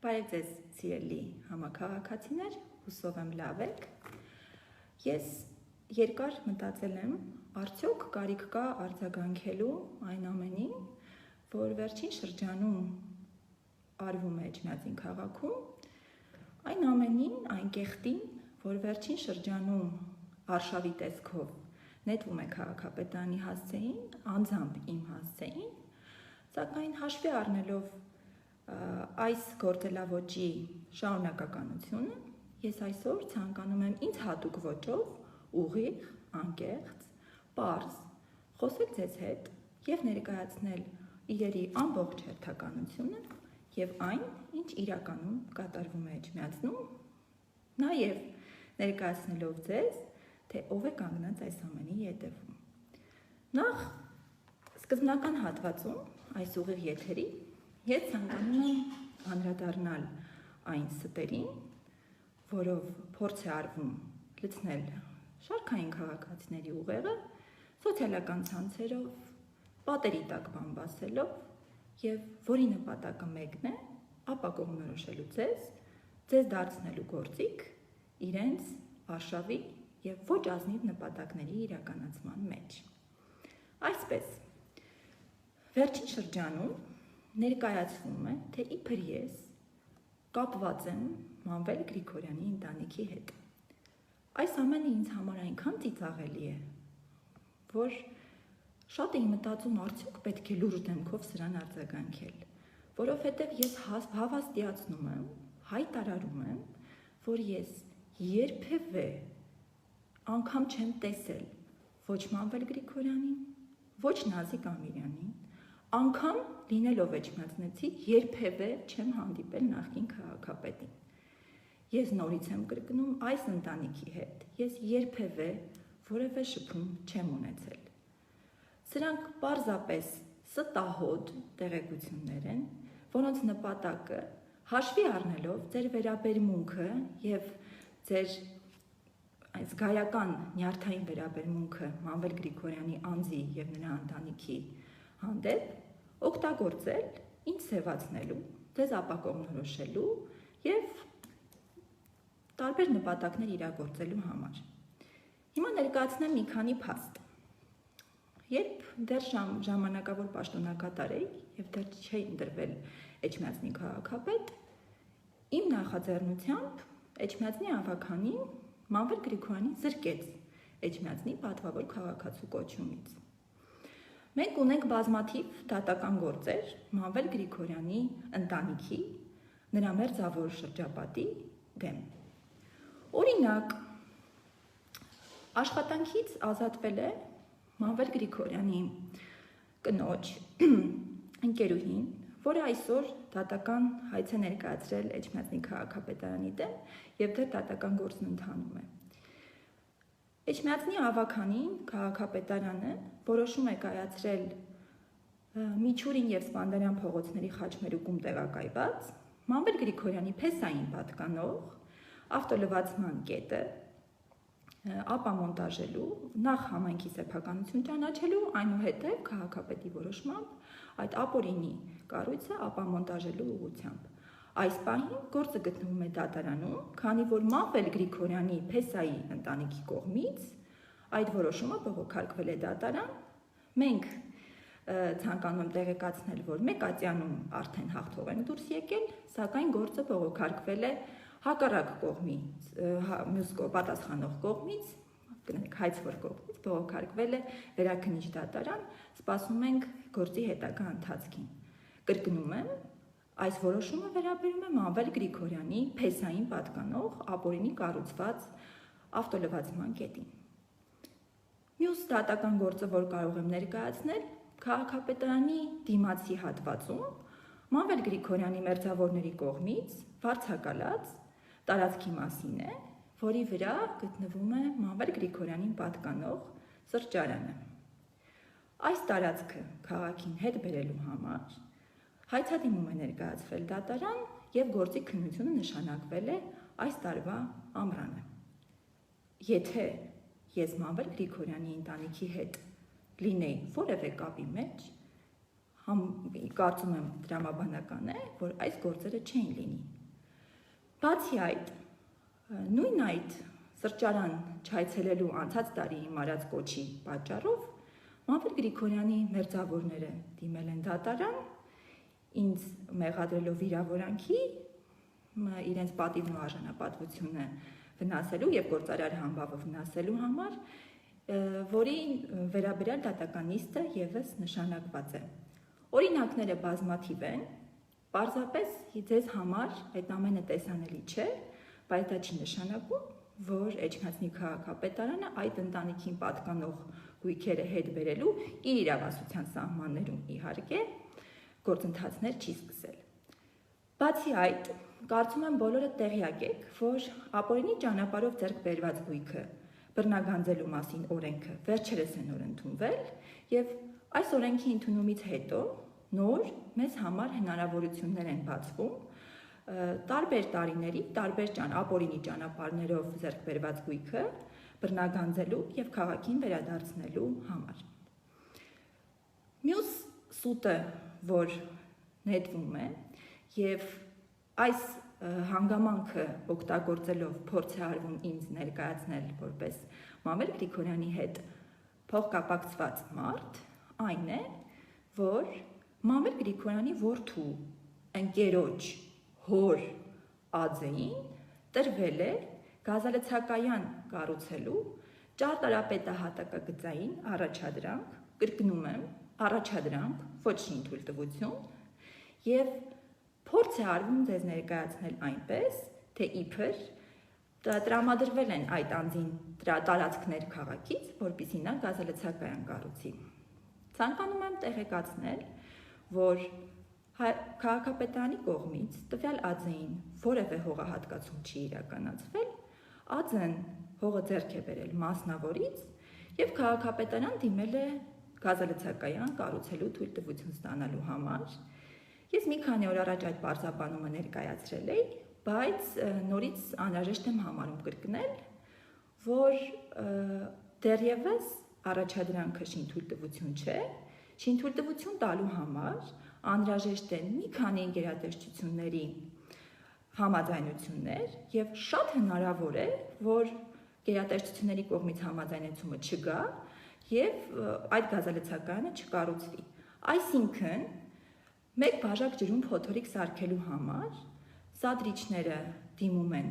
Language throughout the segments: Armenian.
Բարև ձեզ սիրելի համաքաղաքացիներ, հուսով եմ լավ եք։ Ես երկար մտածել եմ, արդյոք կարիք կա արձագանքելու այն ամենին, որ վերջին շրջանում արվում է Էջմիածին քաղաքում, այն ամենին, այն կեղտին, որ վերջին շրջանում արշավի տեսքով նետվում է քաղաքապետարանի հասցեին, անձամբ իմ հասցեին, սակայն հաշվի առնելով այս գործելավոճի շարունակականությունը, ես այսօր ցանկանում եմ ինձ հատուկ ոճով, ուղիղ, անկեղծ, պարզ, խոսել ձեզ հետ և ներկայացնել իրերի ամբողջ հերթականությունը և այն, ինչ իրականում կատարվում է Էջմիածնում, նաև ներկայացնելով ձեզ, թե ով է կանգնած այս ամենի ետևում։ Նախ սկզբնական հատվածում այս ուղիղ եթերի ես ցանկանում եմ անդրադառնալ այն ստերին, որով փորձ է արվում լցնել շարքային քաղաքացիների ուղեղը, սոցիալական ցանցերով, պատերի տակ բամբասելով և որի նպատակը մեկն է, ապա կողմնորոշելու ձեզ դարձնելու գործիք իրենց արշավի և ոչ ազնիվ նպատակների իրականացման մեջ։ Այսպես, վերջին շրջանում ներկայացվում է, թե իբր ես կապված եմ Մանվել Գրիգորյանի ընտանիքի հետ։ Այս ամենը ինձ համար այնքան ծիծաղելի է, որ շատ էի մտածում, արդյոք պետք է լուրջ դեմքով սրան արձագանքել, որովհետև ես հավաստիացնում եմ, հայտարարում եմ, որ ես երբևէ անգամ չեմ տեսել ոչ Մանվել Գրիգորյանին, ոչ Նազիկ Ամիրյանին, անգամ լինելով էջմիածնեցի երբևէ չեմ հանդիպել նախկին քաղաքապետին։ Ես նորից եմ կրկնում, այս ընտանիքի հետ ես երբևէ որևէ շփում չեմ ունեցել։ Սրանք պարզապես ստահոդ տեղեկություններ են, որոնց նպատակը հաշվի առնելով ձեր վերաբերմունքը և ձեր զգայական նյարդային վերաբերմունքը Մանվել Գրիգորյանի անձի և նրա ընտանիքի հանդեպ օգտագործել ինձ սևացնելու, ձեզ ապակողմնորոշելու և տարբեր նպատակներ իրագործելու համար։ Հիմա ներկայացնեմ մի քանի փաստ։ Երբ դեռ ժամանակավոր պաշտոնակատար էի և դեռ չէի ընտրվել Էջմիածնի քաղաքապետ, իմ նախաձեռնությամբ Էջմիածնի ավագանին Մանվել Գրիգորյանին զրկեց Էջմիածնի պատվավոր քաղաքացու կոչումից։ Մենք ունենք բազմաթիվ դատական գործեր Մանվել Գրիգորյանի ընտանիքի, նրա մերձավոր շրջապատի դեմ։ Օրինակ, աշխատանքից ազատվել է Մանվել Գրիգորյանի կնոջ ընկերուհին, որը այսօր դատական հայց է ներկայացրել Էջմիածնի քաղաքապետարանի դեմ և դեռ դատական գործն ընթանում է։ Էջմիածնի ավագանին քաղաքապետարանը որոշում է կայացրել Միչուրին և Սպանդարյան փողոցների խաչմերուկում տեղակայված Մանվել Գրիգորյանի փեսային պատկանող ավտոլվացման կետը ապամոնտաժելու, նախ համայնքի սեփականություն ճանաչելու, այնուհետև քաղաքապետի որոշմամբ այդ ապօրինի կառույցը ապամոնտաժելու ուղղությամբ։ Այս պահին գործը գտնվում է դատարանում, քանի որ Մանվել Գրիգորյանի փեսայի ընտանիքի կողմից այդ որոշումը բողոքարկվել է դատարան։ Մենք ցանկանում եմ տեղեկացնել, որ մեկատյանում արդեն հաղթող ենք դուրս եկել, սակայն գործը բողոքարկվել է հակառակ կողմից, մյուս պատասխանող կողմից, հայցվոր կողմից բողոքարկվել է վերաքննիչ դատարան, սպասում ենք գործի հետագա ընթացքին։ Կրկնում եմ, այս որոշումը վերաբերում է Մանվել Գրիգորյանի փեսային պատկանող ապօրինի կառուցված ավտոլվացման կետին։ Մյուս դատական գործը, որ կարող եմ ներկայացնել, քաղաքապետարանի դիմացի հատվածում Մանվել Գրիգորյանի մերձավորների կողմից վարձակալած տարածքի մասին է, որի վրա գտնվում է Մանվել Գրիգորյանին պատկանող սրճարանը։ Այս տարածքը քաղաքին հետ բերելու համար հայցադիմում է ներկայացվել դատարան և գործի քննությունը նշանակվել է այս տարվա ամռանը։ Եթե ես Մանվել Գրիգորյանի ընտանիքի հետ լինեի որևէ կապի մեջ, կարծում եմ տրամաբանական է, որ այս գործերը չէին լինի։ Բացի այդ, նույն այդ սրճարան չայցելելու անցած տարի մարած կոչի պատճառով Մամվել Գրիգորյանի մերձավորները դիմել են դատարան, ինձ մեղադրելով վիրավորանքի, իրենց պատիվն ու արժանապատվությունը վնասելու եւ գործարար համբավը վնասելու համար, որի վերաբերյալ դատական նիստը եւս նշանակված է։ Օրինակները բազմաթիվ են, պարզապես ձեզ համար այդ ամենը տեսանելի չէ, բայց դա չի նշանակում, որ Էջմիածնի քաղաքապետարանը այդ ընտանիքին պատկանող գույքերը հետ բերելու իր իրավասության սահմաններում իհարկե գործընթացներ չի սկսել։ Բացի այդ, կարծում եմ բոլորը տեղյակ եք, որ ապօրինի ճանապարհով ձեռք բերված գույքը բռնագանձելու մասին օրենքը վերջերս է նոր ընդունվել եւ այս օրենքի ընդունումից հետո նոր մեզ համար հնարավորություններ են բացվում տարբեր տարիների, տարբեր ապօրինի ճանապարհներով ձեռք բերված գույքը բռնագանձելու եւ քաղաքին վերադարձնելու համար։ Մյուս սուտը, որ նետվում է եւ այս հանգամանքը օգտագործելով փորձ է արվում ինձ ներկայացնել որպես Մամվել Գրիգորյանի հետ փոխկապակցված մարդ, այն է, որ Մամվել Գրիգորյանի որդու ընկերոջ հոր ածեին տրվել է գազալցակայան կառուցելու ճարտարապետահատակագծային առաջադրանք, կրկնում եմ, առաջադրանք, ոչ թույլտվություն, եւ փորձ է արվում ձեզ ներկայացնել այնպես, թե իբր տրամադրվել են այդ անձին տարածքներ քաղաքից, որպեսզի նա գազալցակայան կառուցի։ Ցանկանում եմ տեղեկացնել, որ քաղաքապետարանի կողմից տվյալ ածեին որևէ հողահատկացում չի իրականացվել, ածեն հողը ձեռք է բերել մասնավորից եւ քաղաքապետարան դիմել է գազալցակայան կառուցելու թույլտվություն ստանալու համար։ Ես մի քանի օր առաջ այդ բարձրաբանումը ներկայացրել էի, բայց նորից անհրաժեշտ եմ համարում կրկնել, որ դեռևս առաջադրանքը շինթույլտվություն չէ, շինթույլտվություն տալու համար անհրաժեշտ են մի քանի գերատեսչությունների համաձայնություններ եւ շատ հնարավոր է, որ գերատեսչությունների կողմից համաձայնեցումը չգա եւ այդ գազալցակայանը չկառուցվի։ Այսինքն մեկ բաժակ ջրում փոթորիկ սարքելու համար սադրիչները դիմում են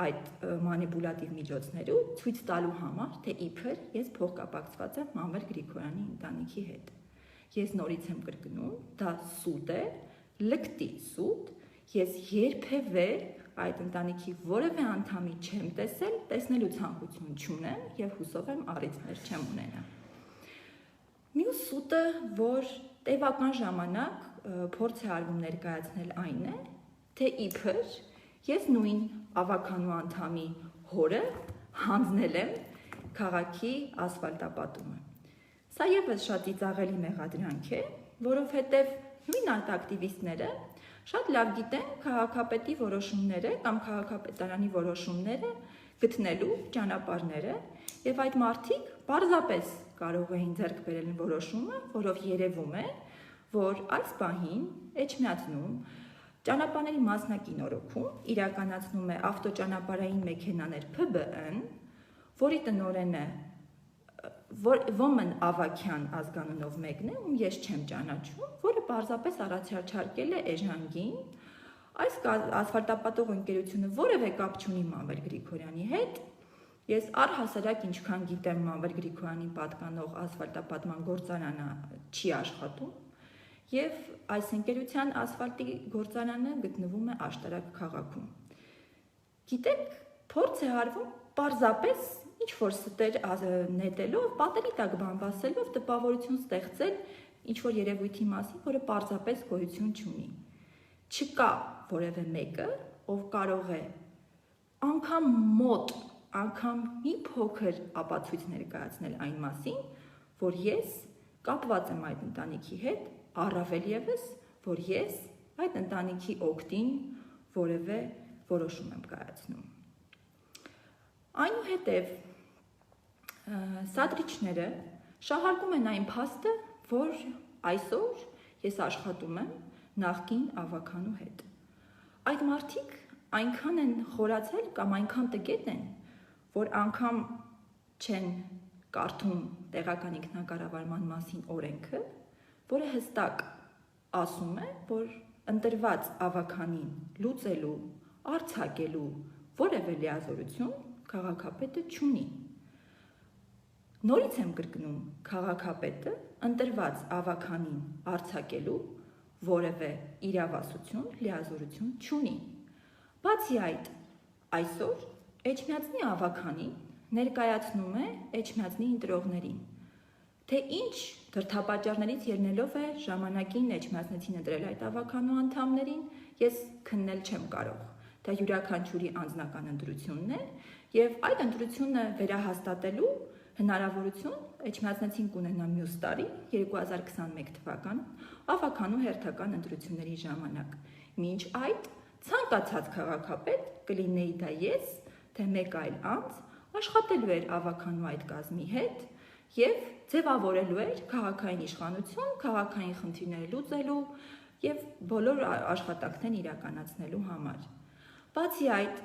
այդ մանիպուլատիվ միջոցներու ցույց տալու համար, թե իբր ես փոխկապակցված եմ Մամվել Գրիգորյանի ընտանիքի հետ։ Ես նորից եմ կրկնում, դա սուտ է, լկտի սուտ, ես երբևէ այդ ընտանիքի որևէ անդամի չեմ տեսել, տեսնելու ցանկություն չունեմ եւ հուսով եմ առիթներ չեմ ունենա։ Մյուս սուտը, որ տևական ժամանակ փորձ է արվում ներկայացնել այն է, թե իբր ես նույն ավականու անդամի հորը հանձնել եմ քաղաքի ասֆալտապատումը։ Սա եւս շատ ծիծաղելի մեղադրանք է, որովհետեւ նույն ակտիվիստները շատ լավ գիտեն քաղաքապետի որոշումները կամ քաղաքապետարանի որոշումները գտնելու ճանապարհները եւ այդ մարդիկ պարզապես կարող էին ձեռք բերել որոշումը, որով երևում է, որ այս պահին Էջմիածնում ճանապարհների մասնակինորոքում իրականացնում է ավտոճանապարհային մեքենաներ ՓԲԸ-ն, որի տնօրենը Ոմն Ավակյան ազգանունով մեկն է, ում ես չեմ ճանաչում, որը պարզապես առաջարկել է Էժանգին այս ասֆալտապատող ընկերությունը որևէ կապ չունի Մամվել Գրիգորյանի հետ։ Ես առհասարակ ինչքան գիտեմ Մամվել Գրիգորյանին պատկանող ասֆալտապատման գործարանը չի աշխատում եւ այս ընկերության ասֆալտի գործարանը գտնվում է Աշտարակ քաղաքում։ Գիտեք, փորձ է արվում պարզապես ինչ-որ ստեր նետելով, պատերի տակ բամբասելով տպավորություն ստեղծել ինչ-որ երևույթի մասին, որը պարզապես գոյություն չունի։ Չկա որևէ մեկը, ով կարող է անգամ մոտ, անգամ մի փոքր ապացույց ներկայացնել այն մասին, որ ես կապված եմ այդ ընտանիքի հետ, առավել եւս, որ ես այդ ընտանիքի օգտին որևէ որոշում եմ կայացնում։ Այնուհետև սադրիչները շահարկում են այն փաստը, որ այսօր ես աշխատում եմ նախկին ավականու հետ։ Այդ մարդիկ այնքան են խորացել կամ այնքան տգետ են, որ անգամ չեն կարդում տեղական ինքնակառավարման մասին օրենքը, որը հստակ ասում է, որ ընտրված ավականին լուծելու, արձակելու որևէ լիազորություն քաղաքապետը չունի։ Նորից եմ կրկնում, քաղաքապետը ընտրված ավականին արձակելու որևէ իրավասություն, լիազորություն չունի։ Բացի այդ, այսօր Էջմիածնի ավականին ներկայացնում է Էջմիածնի ընտրողներին, թե ինչ դրդապատճառներից ելնելով է ժամանակին Էջմիածնեցին ընտրել այդ ավականու անդամներին, ես քննել չեմ կարող, դա յուրաքանչյուրի անձնական ընտրությունն է, եւ այդ ընտրությունը վերահաստատելու հնարավորություն Էջմիածնեցին կունենա մյուս տարի 2021 թվականին ավականու հերթական ընտրությունների ժամանակ։ Մինչ այդ ցանկացած քաղաքապետ կլինեի դա ես, թե մեկ այլ անձ աշխատելու էր ավականու այդ կազմի հետ եւ ձևավորելու էր քաղաքային իշխանություն, քաղաքային խնդիրները լուծելու եւ բոլոր աշխատանքներն իրականացնելու համար։ Բացի այդ,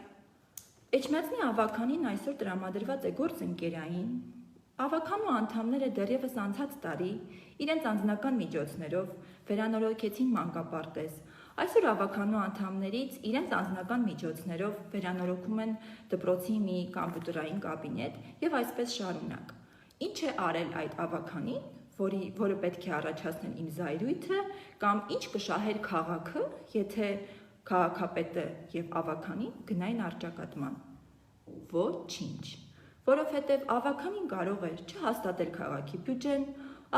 Էջմիածնի ավականին այսօր տրամադրված է գործընկերային ավականու անդամները դեռևս անցած տարի իրենց անձնական միջոցներով վերանորոգեցին մանկապարտեզ։ Այսօր ավականու անդամներից իրենց անձնական միջոցներով վերանորոգում են դպրոցի մի կամպյուտերային կաբինետ եւ այսպես շարունակ։ Ինչ է արել այդ ավականին, որը պետք է առաջացնել իմ զայրույթը, կամ ինչ կշահեր քաղաքը, եթե քաղաքապետը եւ ավականին գնային առճակատման։ Ոչինչ, որովհետեւ ավականին կարող էր չհաստատել քաղաքի բյուջեն,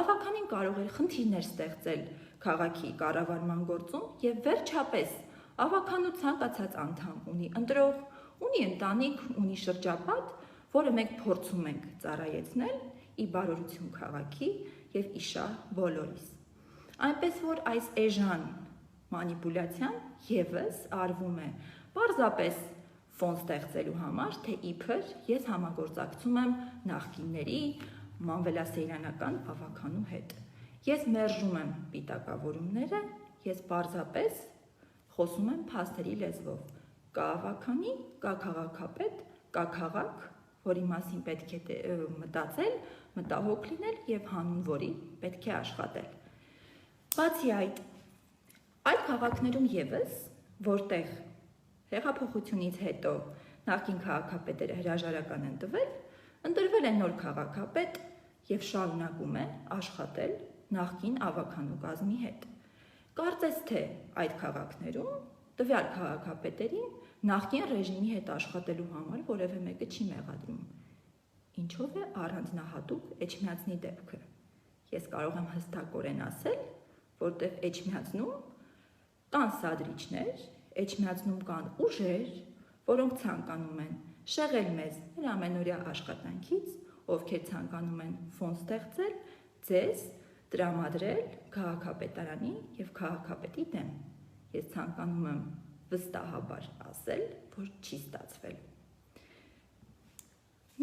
ավականին կարող էր խնդիրներ ստեղծել քաղաքի կառավարման գործում եւ վերջապես ավականու ցանկացած անդամ ունի ընտրող, ունի ընտանիք, ունի շրջապատ, որը մենք փորձում ենք ծառայեցնել ի բարօրություն քաղաքի եւ իշա բոլորիս։ Այնպես որ այս էժան մանիպուլյացիան եւս արվում է պարզապես ֆոն ստեղծելու համար, թե իբր ես համագործակցում եմ նախկինների մանվելասեյրանական ավականու հետ։ Ես մերժում եմ պիտակավորումները, ես պարզապես խոսում եմ փաստերի լեզվով։ Կա ավականի, կա քաղաքապետ, կա քաղաք, որի մասին պետք է մտածել, մտահոգ լինել եւ հանուն որի պետք է աշխատել։ Բացի այդ, այլ քաղաքներում եւս, որտեղ հեղափոխությունից հետո նախկին քաղաքապետերը հրաժարական են տվել, ընտրվել է նոր քաղաքապետ եւ շարունակում է աշխատել նախկին ավականու կազմի հետ։ Կարծես թե այդ քաղաքներում տվյալ քաղաքապետերին նախկին ռեժիմի հետ աշխատելու համար որևէ մեկը չի մեղադրում։ Ինչով է առանձնահատուկ Էջմիածնի դեպքը։ Ես կարող եմ հստակորեն ասել, որտեղ Էջմիածնում կան սադրիչներ, Էջմիածնում կան ուժեր, որոնք ցանկանում են շեղել մեզ մեր ամենօրյա աշխատանքից, ովքեր ցանկանում են ֆոն ստեղծել, ձեզ տրամադրել քաղաքապետարանի եւ քաղաքապետի դեմ։ Ես ցանկանում եմ վստահաբար ասել, որ չի ստացվել։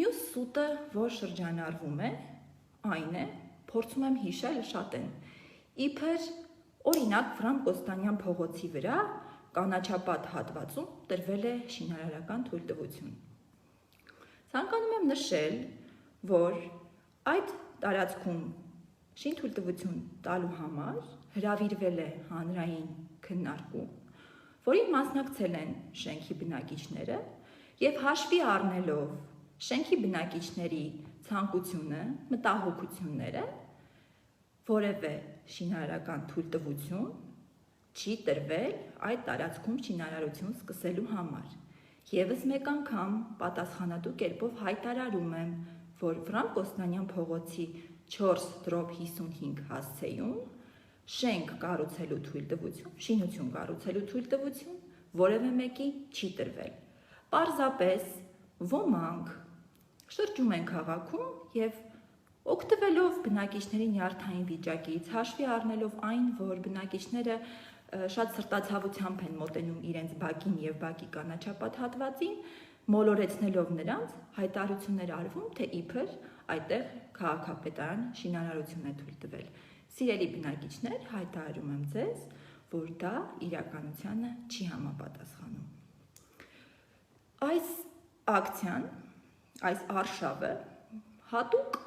Մյուս սուտը, որ շրջանառվում է, այն է, փորձում եմ հիշել շատ են։ Իբր օրինակ Վրամ Կոստանյան փողոցի վրա կանաչապատ հատվածում տրվել է շինարարական թույլտվություն։ Ցանկանում եմ նշել, որ այդ տարածքում շինթույլտվություն տալու համար հրավիրվել է հանրային քննարկում, որին մասնակցել են շենքի բնակիչները եւ հաշվի առնելով շենքի բնակիչների ցանկությունը, մտահոգությունները, որևէ շինարարական թույլտվություն չի տրվել այդ տարածքում շինարարություն սկսելու համար։ Եվս մեկ անգամ պատասխանատու կերպով հայտարարում եմ, որ Վրամ Կոստանյան փողոցի 4/55 հասցեում շենք կառուցելու թույլտվություն, շինություն կառուցելու թույլտվություն որևէ մեկի չի տրվել։ Պարզապես ոմանք շրջում են քաղաքում եւ օգտվելով բնակիչների նյարդային վիճակից, հաշվի առնելով այն, որ բնակիչները շատ սրտացավությամբ են մոտենում իրենց բակին եւ բակի կանաչապատ հատվածին, մոլորեցնելով նրանց հայտարարություններ արվում, թե իբր այդտեղ քաղաքապետարան շինարարություն է թույլ տվել։ Սիրելի բնակիչներ, հայտարարում եմ ձեզ, որ դա իրականությանը չի համապատասխանում։ Այս ակցիան, այս արշավը հատուկ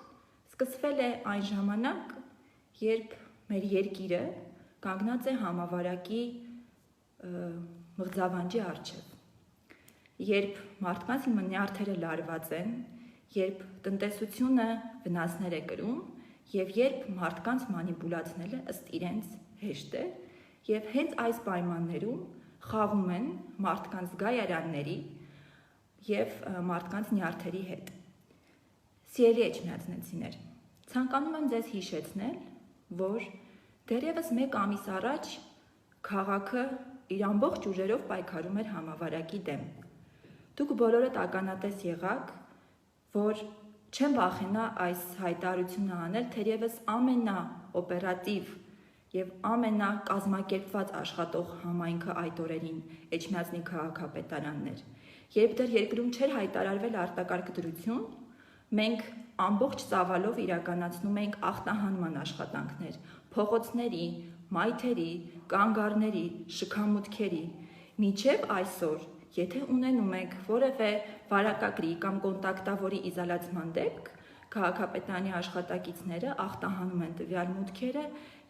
սկսվել է այն ժամանակ, երբ մեր երկիրը կանգնած է համավարակի մղձավանջի առջև, երբ մարդկանց նյարդերը լարված են, երբ տնտեսությունը վնասներ է կրում եւ երբ մարդկանց մանիպուլացնելը ըստ իրենց հեշտ է եւ հենց այս պայմաններում խաղում են մարդկանց գայարանների եւ մարդկանց նյարդերի հետ։ Սիրելի էջմիածնեցիներ, ցանկանում եմ ձեզ հիշեցնել, որ դեռևս 1 ամիս առաջ քաղաքը իր ամբողջ ուժերով պայքարում էր համավարակի դեմ։ Դուք բոլորդ ականատես եղաք, որ չեմ վախենա այս հայտարարությունը անել, թերևս ամենաօպերատիվ եւ ամենակազմակերպված աշխատող համայնքը այդ օրերին Էջմիածնի քաղաքապետարանն էր։ Երբ դեռ երկրում չէր հայտարարվել արտակարգ դրություն, մենք ամբողջ ծավալով իրականացնում էինք ախտահանման աշխատանքներ, փողոցների, մայթերի, կանգառների, շքամուտքերի, մինչև այսօր, եթե ունենում եք որևէ վարակագրի կամ կոնտակտավորի իզոլացման դեպք, քաղաքապետարանի աշխատակիցները ախտահանում են տվյալ մուտքերը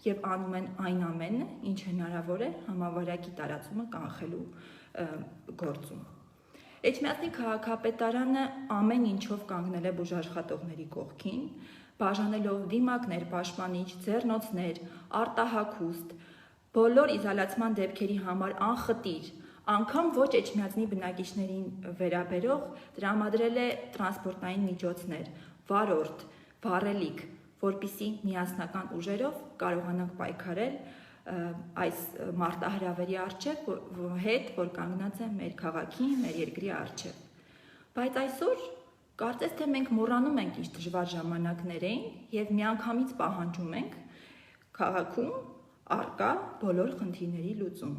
եւ անում են այն ամենը, ինչ հնարավոր է համավարակի տարածումը կանխելու գործում։ Էջմիածնի քաղաքապետարանը ամեն ինչով կանգնել է բուժաշխատողների կողքին, բաժանելով դիմակներ, պաշտպանիչ, ձեռնոցներ, արտահագուստ, բոլոր իզոլացման դեպքերի համար անխտիր, անգամ ոչ Էջմիածնի բնակիչներին վերաբերող տրամադրել է տրանսպորտային միջոցներ, վարորդ, վառելիք, որպեսզի միասնական ուժերով կարողանանք պայքարել այս մարտահրավերի առջև հետ, որ կանգնած է մեր քաղաքի, մեր երկրի առջև։ Բայց այսօր կարծես թե մենք մոռանում ենք ինչ դժվար ժամանակներ էին եւ միանգամից պահանջում ենք քաղաքում առկա բոլոր խնդիրների լուծում։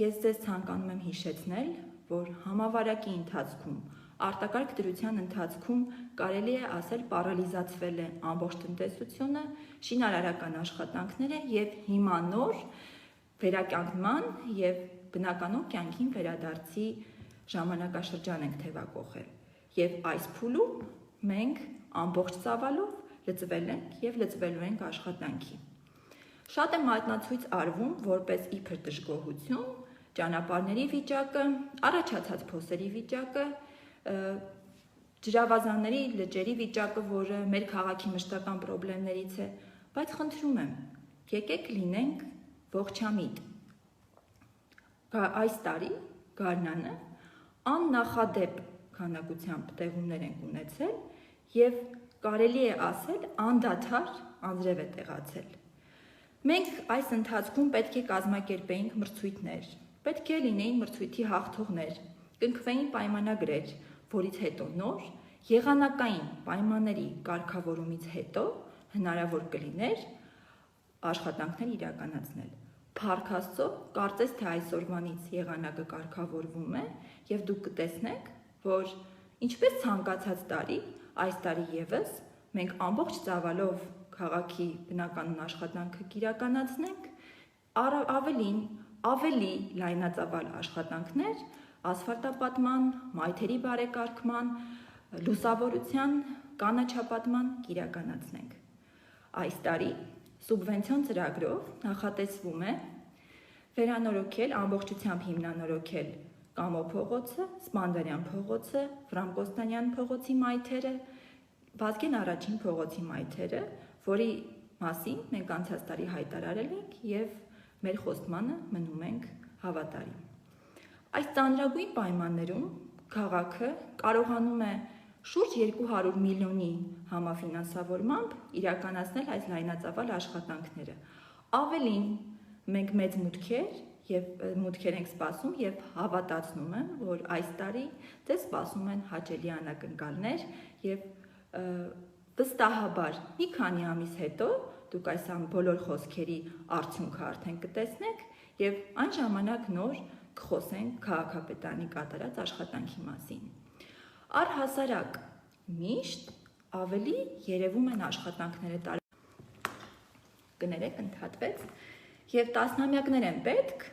Ես ձեզ ցանկանում եմ հիշեցնել, որ համավարակի ընթացքում, արտակարգ դրության ընթացքում կարելի է ասել պարալիզացվել է ամբողջ տնտեսությունը, շինարարական աշխատանքները եւ հիմա նոր վերականգնման եւ բնականոն կյանքին վերադարձի ժամանակաշրջան ենք թևակողել։ Եվ այս փուլում մենք ամբողջ ծավալով լծվել ենք եւ լծվելու ենք աշխատանքի։ Շատ է մատնացույց արվում որպես իբր դժգոհություն, ճանապարհների վիճակը, առաջացած փոսերի վիճակը, ջրավազանների, լճերի վիճակը, որը մեր քաղաքի մշտական խնդիրներից է, բայց խնդրում եմ, եկեք լինենք ողջամիտ։ Այս տարի գարնանը աննախադեպ քանակությամբ տեղումներ ենք ունեցել եւ կարելի է ասել անդադար անձրև է տեղացել։ Մենք այս ընթացքում պետք է կազմակերպեինք մրցույթներ, պետք է լինեին մրցույթի հաղթողներ, կնքվեին պայմանագրեր, որից հետո նոր եղանակային պայմանների կարգավորումից հետո հնարավոր կլիներ աշխատանքներ իրականացնել։ Փառք Աստծո, կարծես թե այսօրվանից եղանակը կարգավորվում է եւ դուք կտեսնեք, որ ինչպես ցանկացած տարի, այս տարի եւս մենք ամբողջ ծավալով քաղաքի բնականon աշխատանքը կիրականացնենք, ավելի լայնածավալ աշխատանքներ ասֆալտապատման, մայթերի բարեկարգման, լուսավորության, կանաչապատման կիրականացնենք։ Այս տարի սուբվենցիոն ծրագրով նախատեսվում է վերանորոգել, ամբողջությամբ հիմնանորոգել Կամո փողոցը, Սպանդարյան փողոցը, Վրամ Կոստանյան փողոցի մայթերը, Վազգեն առաջին փողոցի մայթերը, որի մասին մենք անցած տարի հայտարարել ենք եւ մեր խոստմանը մնում ենք հավատարիմ։ Այս ծանրագույն պայմաններում քաղաքը կարողանում է շուրջ 200 միլիոնի համաֆինանսավորմամբ իրականացնել այս լայնածավալ աշխատանքները։ Ավելին, մենք մեծ մուտքեր ենք սպասում եւ հավատացնում եմ, որ այս տարի ձեզ սպասում են հաճելի անակնկալներ եւ վստահաբար մի քանի ամիս հետո դուք այս բոլոր խոսքերի արդյունքը արդեն կտեսնեք եւ այն ժամանակ նոր կխոսենք քաղաքապետարանի կատարած աշխատանքի մասին։ Առհասարակ միշտ ավելի երևում են աշխատանքները կներեք ընդհատվեց եւ տասնամյակներ են պետք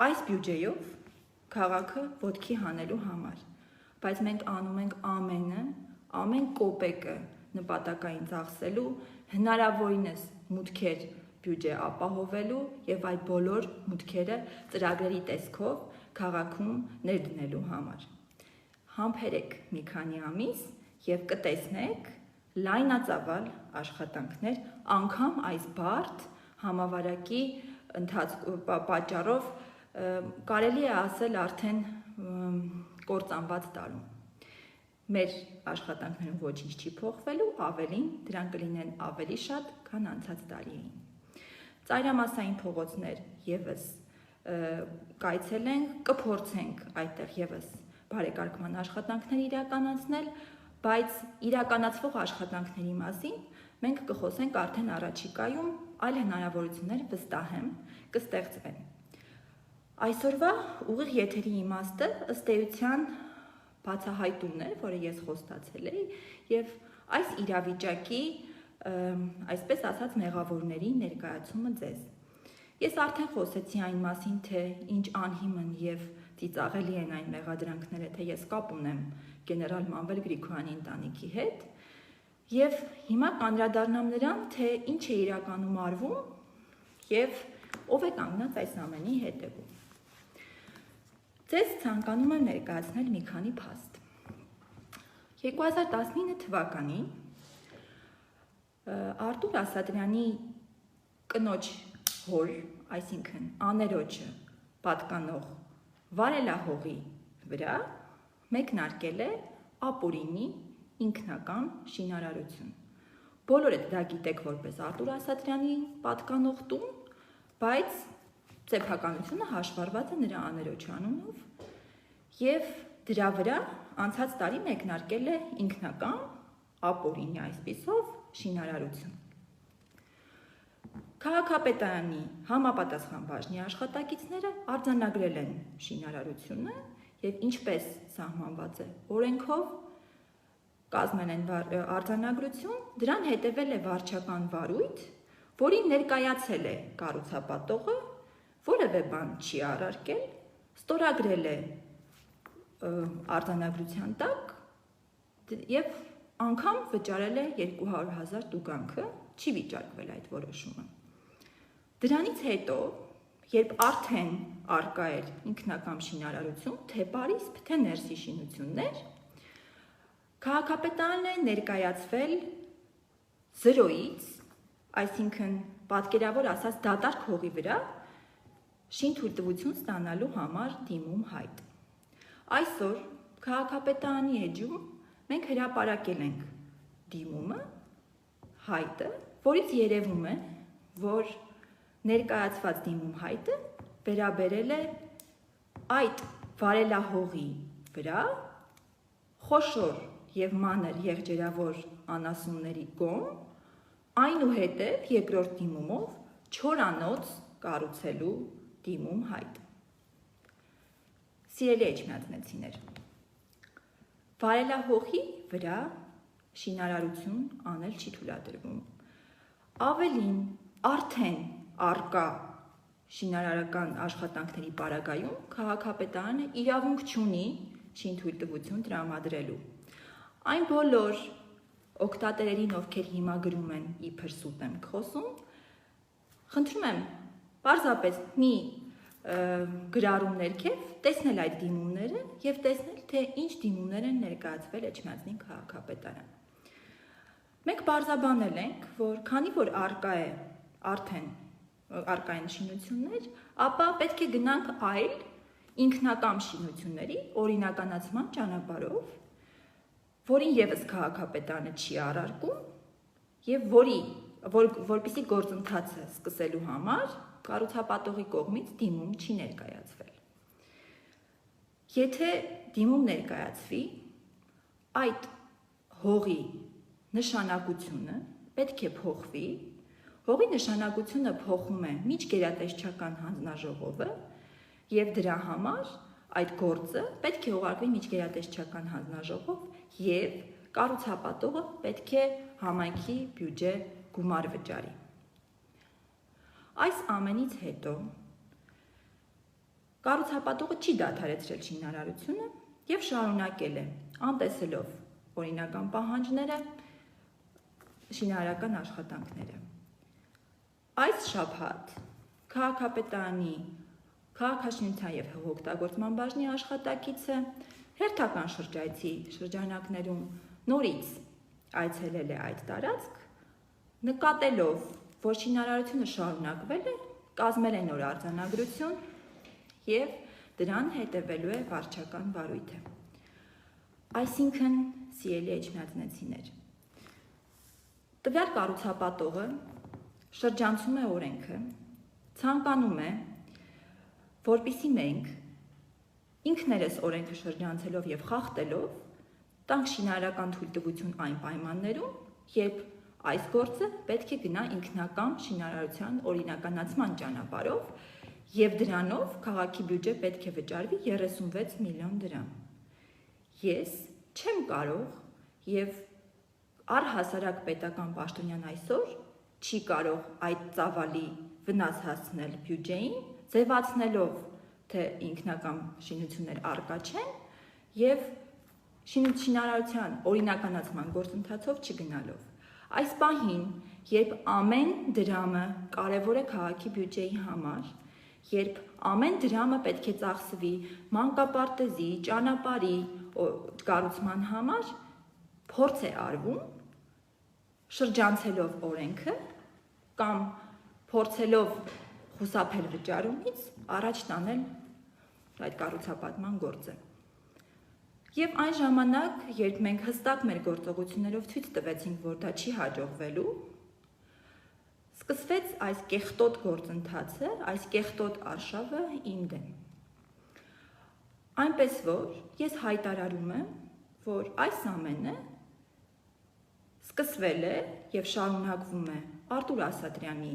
այս բյուջեով քաղաքը ոտքի հանելու համար։ բայց մենք անում ենք ամենը, ամեն կոպեկը նպատակային ծախսելու, հնարավորինս մուտքեր բյուջե ապահովելու եւ այդ բոլոր մուտքերը ծրագրերի տեսքով քաղաքում ներդնելու համար։ Համբերեք մի քանի ամիս եւ կտեսնեք լայնածավալ աշխատանքներ, անգամ այս բարդ համավարակի պատճառով կարելի է ասել արդեն կործանված տարում։ Մեր աշխատանքներում ոչինչ չի փոխվելու, ավելին դրանք կլինեն ավելի շատ, քան անցած տարիին։ Ծայրամասային փողոցներ եւս կայցելենք, կփորձենք այդտեղ եւս բարեկարգման աշխատանքներ իրականացնել, բայց իրականացվող աշխատանքների մասին մենք կխոսենք արդեն առաջիկայում, այլ հնարավորություններ վստահ եմ կստեղծվեն։ Այսօրվա ուղիղ եթերի իմաստը ըստ էության բացահայտումն էր, որը ես խոստացել էի, եւ այս իրավիճակի, այսպես ասած, մեղավորների ներկայացումը ձեզ։ Ես արդեն խոսեցի այն մասին, թե ինչ անհիմն եւ ծիծաղելի են այն մեղադրանքները, թե ես կապ ունեմ գեներալ Մանվել Գրիգորյանի ընտանիքի հետ, եւ հիմա կանդրադառնամ նրան, թե ինչ է իրականում արվում եւ ով է կանգնած այս ամենի հետևում։ Ձեզ ցանկանում եմ ներկայացնել մի քանի փաստ։ 2019 թվականին Արտուր Ասատրյանի կնոջ հոր, այսինքն աներոջը պատկանող վարելահողի վրա մեկնարկել է ապօրինի ինքնական շինարարություն։ Բոլորը դա գիտեք որպես Արտուր Ասատրյանի պատկանող տուն, բայց սեփականությունը հաշվառված է նրա աներոջ անունով եւ դրա վրա անցած տարի մեկնարկել է ինքնական ապօրինի այսպիսով շինարարություն։ Քաղաքապետարանի համապատասխան բաժնի աշխատակիցները արձանագրել են շինարարությունը եւ ինչպես սահմանված է օրենքով կազմել են արձանագրություն, դրան հետևել է վարչական վարույթ, որին ներկայացել է կառուցապատողը, որևէ բան չի առարկել, ստորագրել է արձանագրության տակ եւ անգամ վճարել է 200,000 տուգանքը, չի վիճարկվել այդ որոշումը։ Դրանից հետո, երբ արդեն արկա էր ինքնակամ շինարարություն, թե Պարիսպ, թե ներսի շինություններ, քաղաքապետարանն է ներկայացվել 0-ից, այսինքն պատկերավոր ասած դատարկ հողի վրա շինթույլտվություն ստանալու համար դիմում հայտ։ Այսօր քաղաքապետարանի էջում մենք հրապարակել ենք դիմումը, հայտը, որից երևում է, որ ներկայացված դիմում հայտը վերաբերել է այդ վարելահողի վրա խոշոր եւ մանր եղջերավոր անասունների կողմ, այնուհետև երկրորդ դիմումով չորանոց կառուցելու դիմում հայտ։ Սիրելի էջմիածնեցիներ, վարելահողի վրա շինարարություն անել չի թույլատրվում։ Ավելին, արդեն արկա շինարարական աշխատանքների պարագայում քաղաքապետարանը իրավունք չունի շինթույլտվություն տրամադրելու։ Այն բոլոր օգտատերերին, ովքեր հիմա գրում են իբր սուտ եմ խոսում, խնդրում եմ պարզապես մի գրառում ներքև տեսնել այդ դիմումները եւ տեսնել, թե ինչ դիմումներ են ներկայացվել Էջմիածնի քաղաքապետարան։ Մենք պարզաբանել ենք, որ քանի որ արկա է արդեն արկային շինություններ, ապա պետք է գնանք այլ ինքնակամ շինությունների օրինականացման ճանապարհով, որին եւս քաղաքապետարանը չի առարկում եւ որպեսզի գործընթացը սկսելու համար կառուցապատողի կողմից դիմում չի ներկայացվել։ Եթե դիմում ներկայացվի, այդ հողի նշանակությունը պետք է փոխվի, հողի նշանակությունը փոխում է միջգերատեսչական հանձնաժողովը եւ դրա համար այդ գործը պետք է ուղարկվի միջգերատեսչական հանձնաժողով եւ կառուցապատողը պետք է համայնքի բյուջե գումար վճարի։ Այս ամենից հետո կառուցապատողը չի դադարեցրել շինարարությունը եւ շարունակել է անտեսելով օրինական պահանջները, շինարարական աշխատանքները։ Այս շաբաթ քաղաքապետարանի քաղաքաշինության եւ հողօգտագործման բաժնի աշխատակիցը հերթական շրջայցի շրջանակներում նորից այցելել է այդ տարածք, նկատելով, որ շինարարությունը շարունակվել է, կազմել է նոր արձանագրություն եւ դրան հետևելու է վարչական վարույթը։ Այսինքն, սիրելի էջմիածնեցիներ, տվյալ կառուցապատողը շրջանցում է օրենքը, ցանկանում է, որպեսզի մենք ինքներս օրենքը շրջանցելով եւ խախտելով տանք շինարարական թույլտվություն այն պայմաններում, երբ այս գործը պետք է գնա ինքնական շինարարության օրինականացման ճանապարհով եւ դրանով քաղաքի բյուջե պետք է վճարվի 36 միլիոն դրամ։ Ես չեմ կարող եւ առհասարակ պետական պաշտոնյան այսօր չի կարող այդ ծավալի վնաս հասցնել բյուջեին, ձևացնելով, թե ինքնական շինություններ առկա չեն եւ շինարարության օրինականացման գործընթացով չգնալով։ Այս պահին, երբ ամեն դրամը կարևոր է քաղաքի բյուջեի համար, երբ ամեն դրամը պետք է ծախսվի մանկապարտեզի, ճանապարհի կառուցման համար, փորձ է արվում շրջանցելով օրենքը կամ փորձելով խուսափել վճարումից առաջ տանել այդ կառուցապատման գործը։ Եվ այն ժամանակ, երբ մենք հստակ մեր գործողություններով ցույց տվեցինք, որ դա չի հաջողվելու, սկսվեց այս կեղտոտ գործընթացը, այս կեղտոտ արշավը իմ դեմ։ Այնպես որ ես հայտարարում եմ, որ այս ամենը սկսվել է եւ շարունակվում է Արտուր Ասատրյանի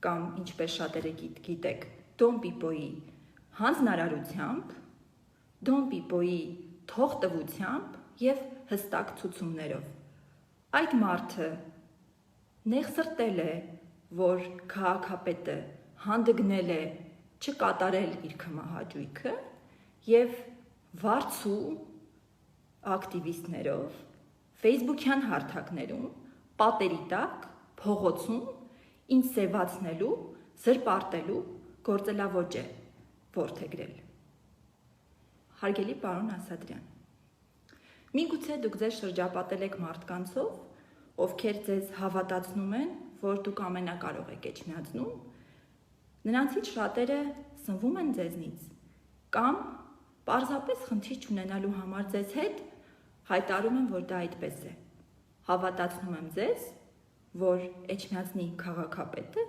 կամ ինչպես շատերը գիտեք, Դոն Պիպոյի հանձնարարությամբ, Դոն Պիպոյի թողտվությամբ եւ հստակ ցուցումներով։ Այդ մարդը նեղսրտել է, որ քաղաքապետը հանդգնել է չկատարել իր քմահաճույքը եւ վարձու ակտիվիստներով Facebook-յան հարթակներում, պատերի տակ, փողոցում ինձ սևացնելու, զրպարտելու գործելավոճ է որդեգրել։ Հարգելի պարոն Ասատրյան, միգուցե դուք ձեզ շրջապատել եք մարդկանցով, ովքեր ձեզ հավատացնում են, որ դուք ամենակարող եք էջմիածնում, նրանցից շատերը սնվում են ձեզնից, կամ պարզապես խնդիր չունենալու համար ձեզ հետ հայտարարում եմ, որ դա այդպես է։ Հավատացնում եմ ձեզ, որ Էջմիածնի քաղաքապետը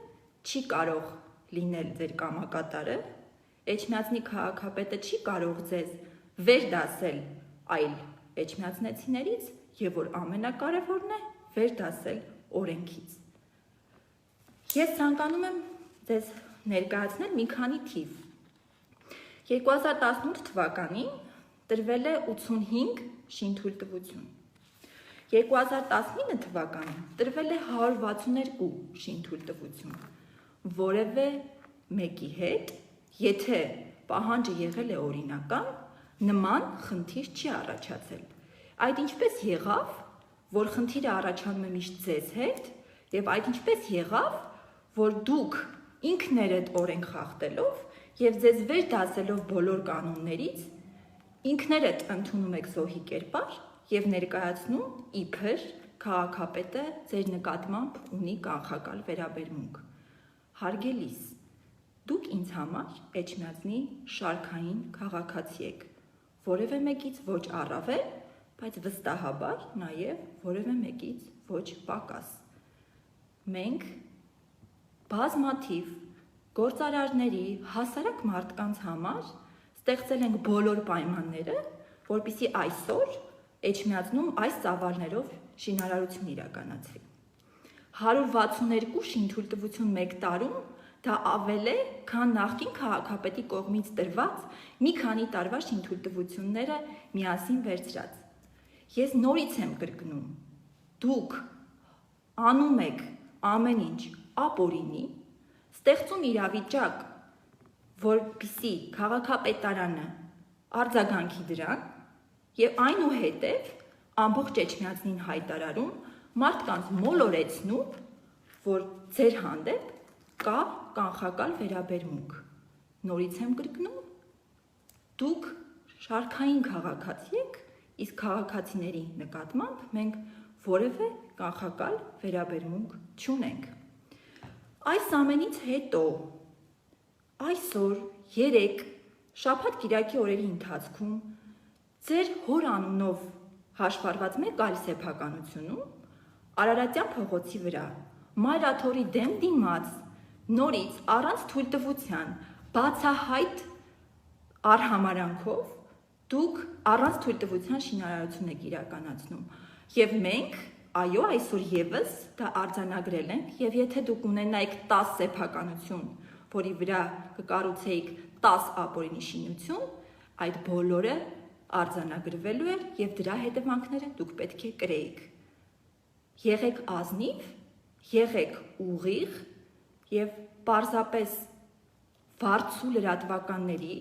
չի կարող լինել ձեր կամակատարը, Էջմիածնի քաղաքապետը չի կարող ձեզ վերդասել այլ էջմիածնեցիներից եւ որ ամենակարևորն է վերդասել օրենքից։ Ես ցանկանում եմ ձեզ ներկայացնել մի քանի թիվ։ 2018 թվականին տրվել է 85 շինթույլտվություն։ 2019 թվականին տրվել է 162 շինթույլտվություն։ Որևէ մեկի հետ, եթե պահանջը եղել է օրինական, նման խնդիր չի առաջացել։ Այդ ինչպես եղավ, որ խնդիրը առաջանում է միշտ ձեզ հետ, եւ այդ ինչպես եղավ, որ դուք ինքներդ օրենք խախտելով եւ ձեզ վերդասելով բոլոր կանոններից ինքներդ ընդունում եք զոհի կերպար եւ ներկայացնում իբր քաղաքապետը ձեր նկատմամբ ունի կանխակալ վերաբերմունք։ Հարգելիս, դուք ինձ համար Էջմիածնի շարքային քաղաքացի եք, որևէ մեկից ոչ առավել, բայց վստահաբար նաեւ որևէ մեկից ոչ պակաս։ Մենք բազմաթիվ գործարարների, հասարակ մարդկանց համար ստեղծել ենք բոլոր պայմանները, որպեսզի այսօր Էջմիածնում այս ծավալներով շինարարություն իրականացվի։ 162 շինթույլտվություն մեկ տարում դա ավել է, քան նախկին քաղաքապետի կողմից տրված մի քանի տարվա շինթույլտվությունները միասին վերցրած։ Ես նորից եմ կրկնում, դուք անում եք ամեն ինչ ապօրինի, ստեղծում իրավիճակ, որպեսզի քաղաքապետարանը արձագանքի դրան, եւ այնուհետեւ ամբողջ Էջմիածնին հայտարարում, մարդկանց մոլորեցնում, որ ձեր հանդեպ կա կանխակալ վերաբերմունք։ Նորից եմ կրկնում, դուք շարքային քաղաքացի եք, իսկ քաղաքացիների նկատմամբ մենք որևէ կանխակալ վերաբերմունք չունենք։ Այս ամենից հետո այսօր 3 շաբաթ-կիրակի օրերի ընթացքում ձեր հոր անունով հաշվառված մեկ այլ սեփականությունում Արարատյան փողոցի վրա Մայրաթորի դեմ դիմաց նորից առանց թույլտվության բացահայտ արհամարանքով դուք առանց թույլտվության շինարարություն եք իրականացնում եւ մենք այո այսօր եւս դա արձանագրել ենք եւ եթե դուք ունենայիք 10 սեփականություն, որի վրա կկառուցեիք 10 ապօրինի շինություն, այդ բոլորը արձանագրվելու էր եւ դրա հետևանքները դուք պետք է կրեիք։ Եղեք ազնիվ, եղեք ուղիղ եւ պարզապես վարձու լրատվականների,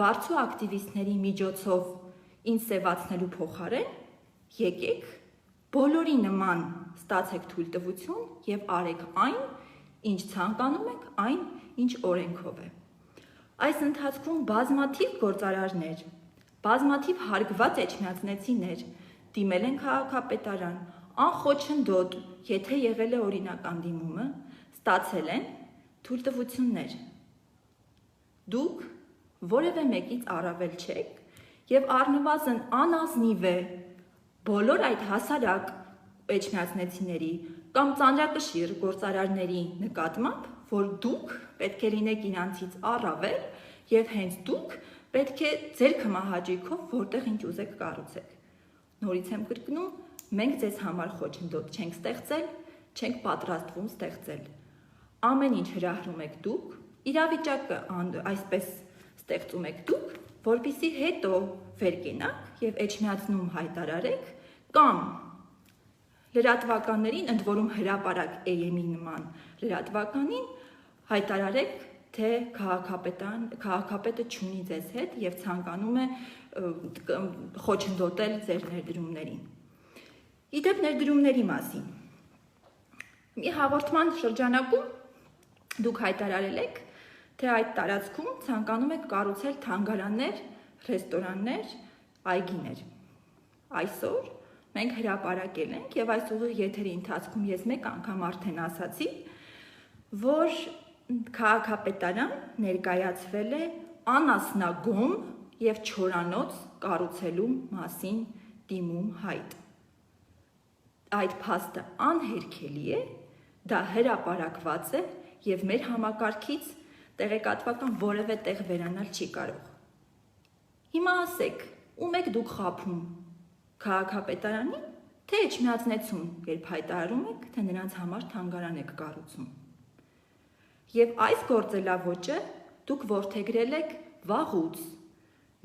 վարձու ակտիվիստների միջոցով ինձ սևացնելու փոխարեն եկեք բոլորի նման ստացեք թույլտվություն եւ արեք այն, ինչ ցանկանում եք, այն, ինչ օրենքով է։ Այս ընթացքում բազմաթիվ գործարարներ, բազմաթիվ հարգված էջմիածնեցիներ դիմել են քաղաքապետարան, անխոչնդոտ, եթե եղել է օրինական դիմումը, ստացել են թույլտվություններ։ Դուք որևէ մեկից առավել չեք եւ առնվազն անազնիվ է բոլոր այդ հասարակ էջմիածնեցիների կամ ծանրակշիռ գործարարների նկատմամբ, որ դուք պետք է լինեք իրանցից առավել եւ հենց դուք պետք է ձեր կմահաճույքով որտեղ ինչ ուզեք կառուցեք։ Նորից եմ կրկնում, մենք ձեզ համար խոչընդոտ չենք ստեղծել, չենք պատրաստվում ստեղծել։ Ամեն ինչ հրահրում եք դուք, իրավիճակը այսպես ստեղծում եք դուք, որպեսզի հետո վեր կենաք եւ Էջմիածնում հայտարարեք կամ լրատվականներին, ընդ որում հրապարակ AM-ի նման լրատվականին հայտարարեք, թե քաղաքապետը չունի ձեզ հետ եւ ցանկանում է խոչընդոտել ձեր ներդրումներին։ Իդեպ ներդրումների մասին։ Մի հաղորդման շրջանակում դուք հայտարարել եք, թե այդ տարածքում ցանկանում եք կառուցել թանգարաններ, ռեստորաններ, այգիներ։ Այսօր մենք հրապարակել ենք եւ այս ուղիղ եթերի ընթացքում ես մեկ անգամ արդեն ասացի, որ քաղաքապետարան ներկայացվել է անասնագոմ եւ չորանոց կառուցելու մասին դիմում հայտ։ Այդ փաստը անհերքելի է, դա հրապարակված է եւ մեր համակարգից տեղեկատվական որևէ տեղ վերանալ չի կարող։ Հիմա ասեք, ում եք դուք խաբում, քաղաքապետարանին, թե Էջմիածնեցուն, երբ հայտարարում եք, թե նրանց համար թանգարան եք կառուցում։ Եվ այս գործելավոճը դուք որդեգրել եք վաղուց։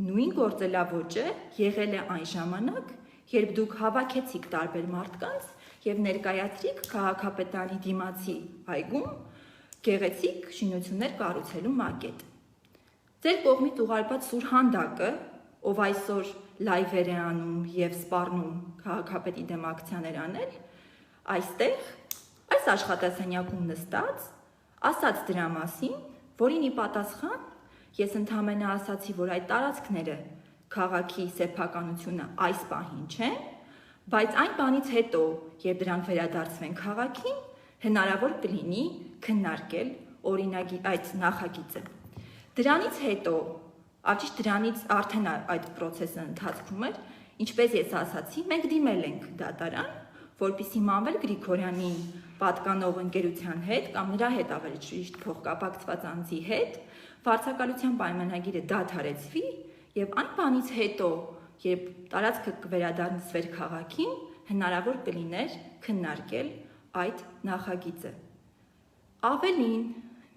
Նույն գործելավոճը եղել է այն ժամանակ, երբ դուք հավաքեցիք տարբեր մարդկանց եւ ներկայացրիք քաղաքապետարանի դիմացի այգում գեղեցիկ շինություններ կառուցելու մակետ։ Ձեր կողմից ուղարկված սուրհանդակը, ով այսօր լայվեր է անում եւ սպառնում քաղաքապետի դեմ ակցիաներ անել, այստեղ այս աշխատասենյակում նստած ասաց դրա մասին, որին ի պատասխան ես ընդհանրապես ասացի, որ այդ տարածքները քաղաքի սեփականությունը այս պահին չեն, բայց այն բանից հետո, երբ դրանք վերադարձվեն քաղաքին, հնարավոր կլինի քննարկել օրինագի այդ նախագիծը։ Դրանից հետո, ճիշտ դրանից արդեն այդ process-ը ընթացքում էր, ինչպես ես ասացի, մենք դիմել ենք դատարան, որպեսզի Մանվել Գրիգորյանին պատկանող ընկերության հետ կամ նրա հետ ավելի ճիշտ փոխկապակցված անձի հետ վարձակալության պայմանագիրը դադարեցվի եւ այն բանից հետո, երբ տարածքը կվերադառնվեր քաղաքին, հնարավոր կլիներ քննարկել այդ նախագիծը։ Ավելին,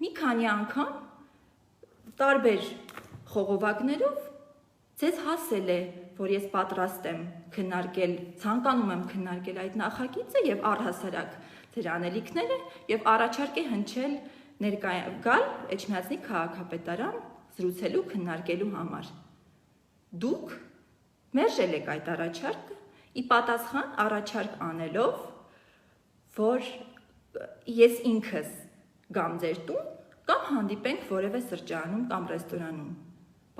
մի քանի անգամ տարբեր խողովակներով ձեզ հասել է, որ ես պատրաստ եմ քննարկել, ցանկանում եմ քննարկել այդ նախագիծը եւ առհասարակ ձեր անելիքները եւ առաջարկ է հնչել ներկայալ Էջմիածնի քաղաքապետարան զրուցելու քննարկելու համար։ Դուք մերժել եք այդ առաջարկը, ի պատասխան առաջարկ անելով, որ ես ինքս գամ ձեր տուն, կամ հանդիպենք որևէ սրճարանում կամ ռեստորանում։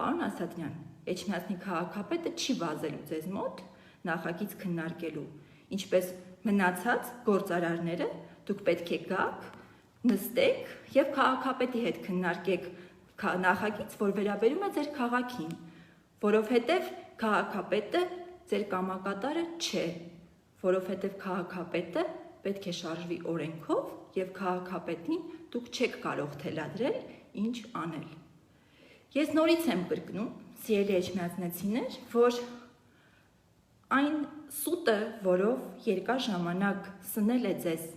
Պարոն Ասատրյան, Էջմիածնի քաղաքապետը չի վազելու ձեզ մոտ նախագիծ քննարկելու, ինչպես մնացած գործարարները դուք պետք է գաք, նստեք եւ քաղաքապետի հետ քննարկեք նախագիծ, որ վերաբերում է ձեր քաղաքին, որովհետեւ քաղաքապետը ձեր կամակատարը չէ, որովհետեւ քաղաքապետը պետք է շարժվի օրենքով եւ քաղաքապետին դուք չեք կարող թելադրել ինչ անել։ Ես նորից եմ կրկնում, սիրելի էջմիածնեցիներ, որ այն սուտը, որով երկար ժամանակ սնել է ձեզ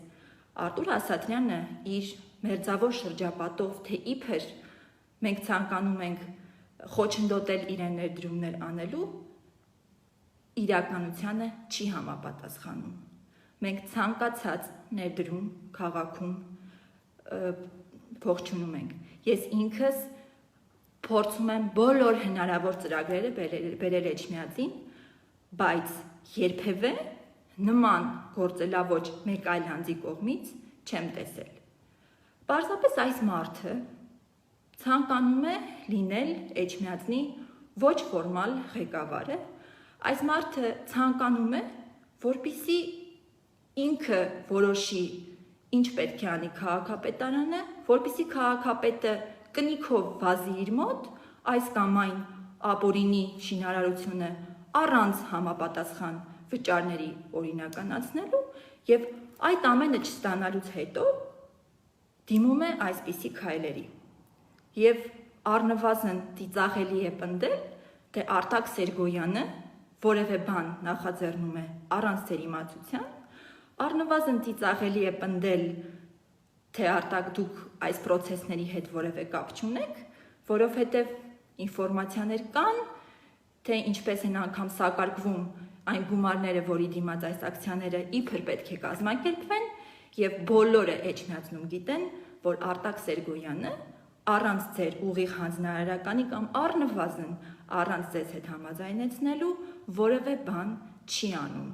Արտուր Ասատրյանը իր մերձավոր շրջապատով, թե իբր մենք ցանկանում ենք խոչընդոտել իրեն ներդրումներ անելու, իրականությանը չի համապատասխանում։ Մենք ցանկացած ներդրում քաղաքում փոխչունում ենք։ Ես ինքս փորձում եմ բոլոր հնարավոր ծրագրերը բերել Էջմիածին, բայց երբևէ նման գործելավոճ մեկ այլ անձի կողմից չեմ տեսել։ Պարզապես այս մարդը ցանկանում է լինել Էջմիածնի ոչ ֆորմալ ղեկավարը, այս մարդը ցանկանում է, որպեսզի ինքը որոշի ինչ պետք է անի քաղաքապետարանը, որպեսզի քաղաքապետը կնիքով վազի իր մոտ այս կամ այն ապօրինի շինարարությունը առանց համապատասխան վճարների օրինականացնելու եւ այդ ամենը չստանալուց հետո դիմում է այսպիսի քայլերի։ Եվ առնվազն ծիծաղելի է պնդել, թե Արտակ Սերգոյանը որևէ բան նախաձեռնում է առանց ձեր իմացության, առնվազն ծիծաղելի է պնդել, թե Արտակ դուք այս պրոցեսների հետ որևէ կապ չունեք, որովհետև ինֆորմացիաներ կան, թե ինչպես են անգամ սակարկվում այն գումարները, որի դիմաց այս ակցիաները իբր պետք է կազմակերպվեն, եւ բոլորը Էջմիածնում գիտեն, որ Արտակ Սերգոյանը առանց ձեր ուղիղ հանձնարարականի կամ առնվազն առանց ձեզ հետ համաձայնեցնելու որևէ բան չի անում։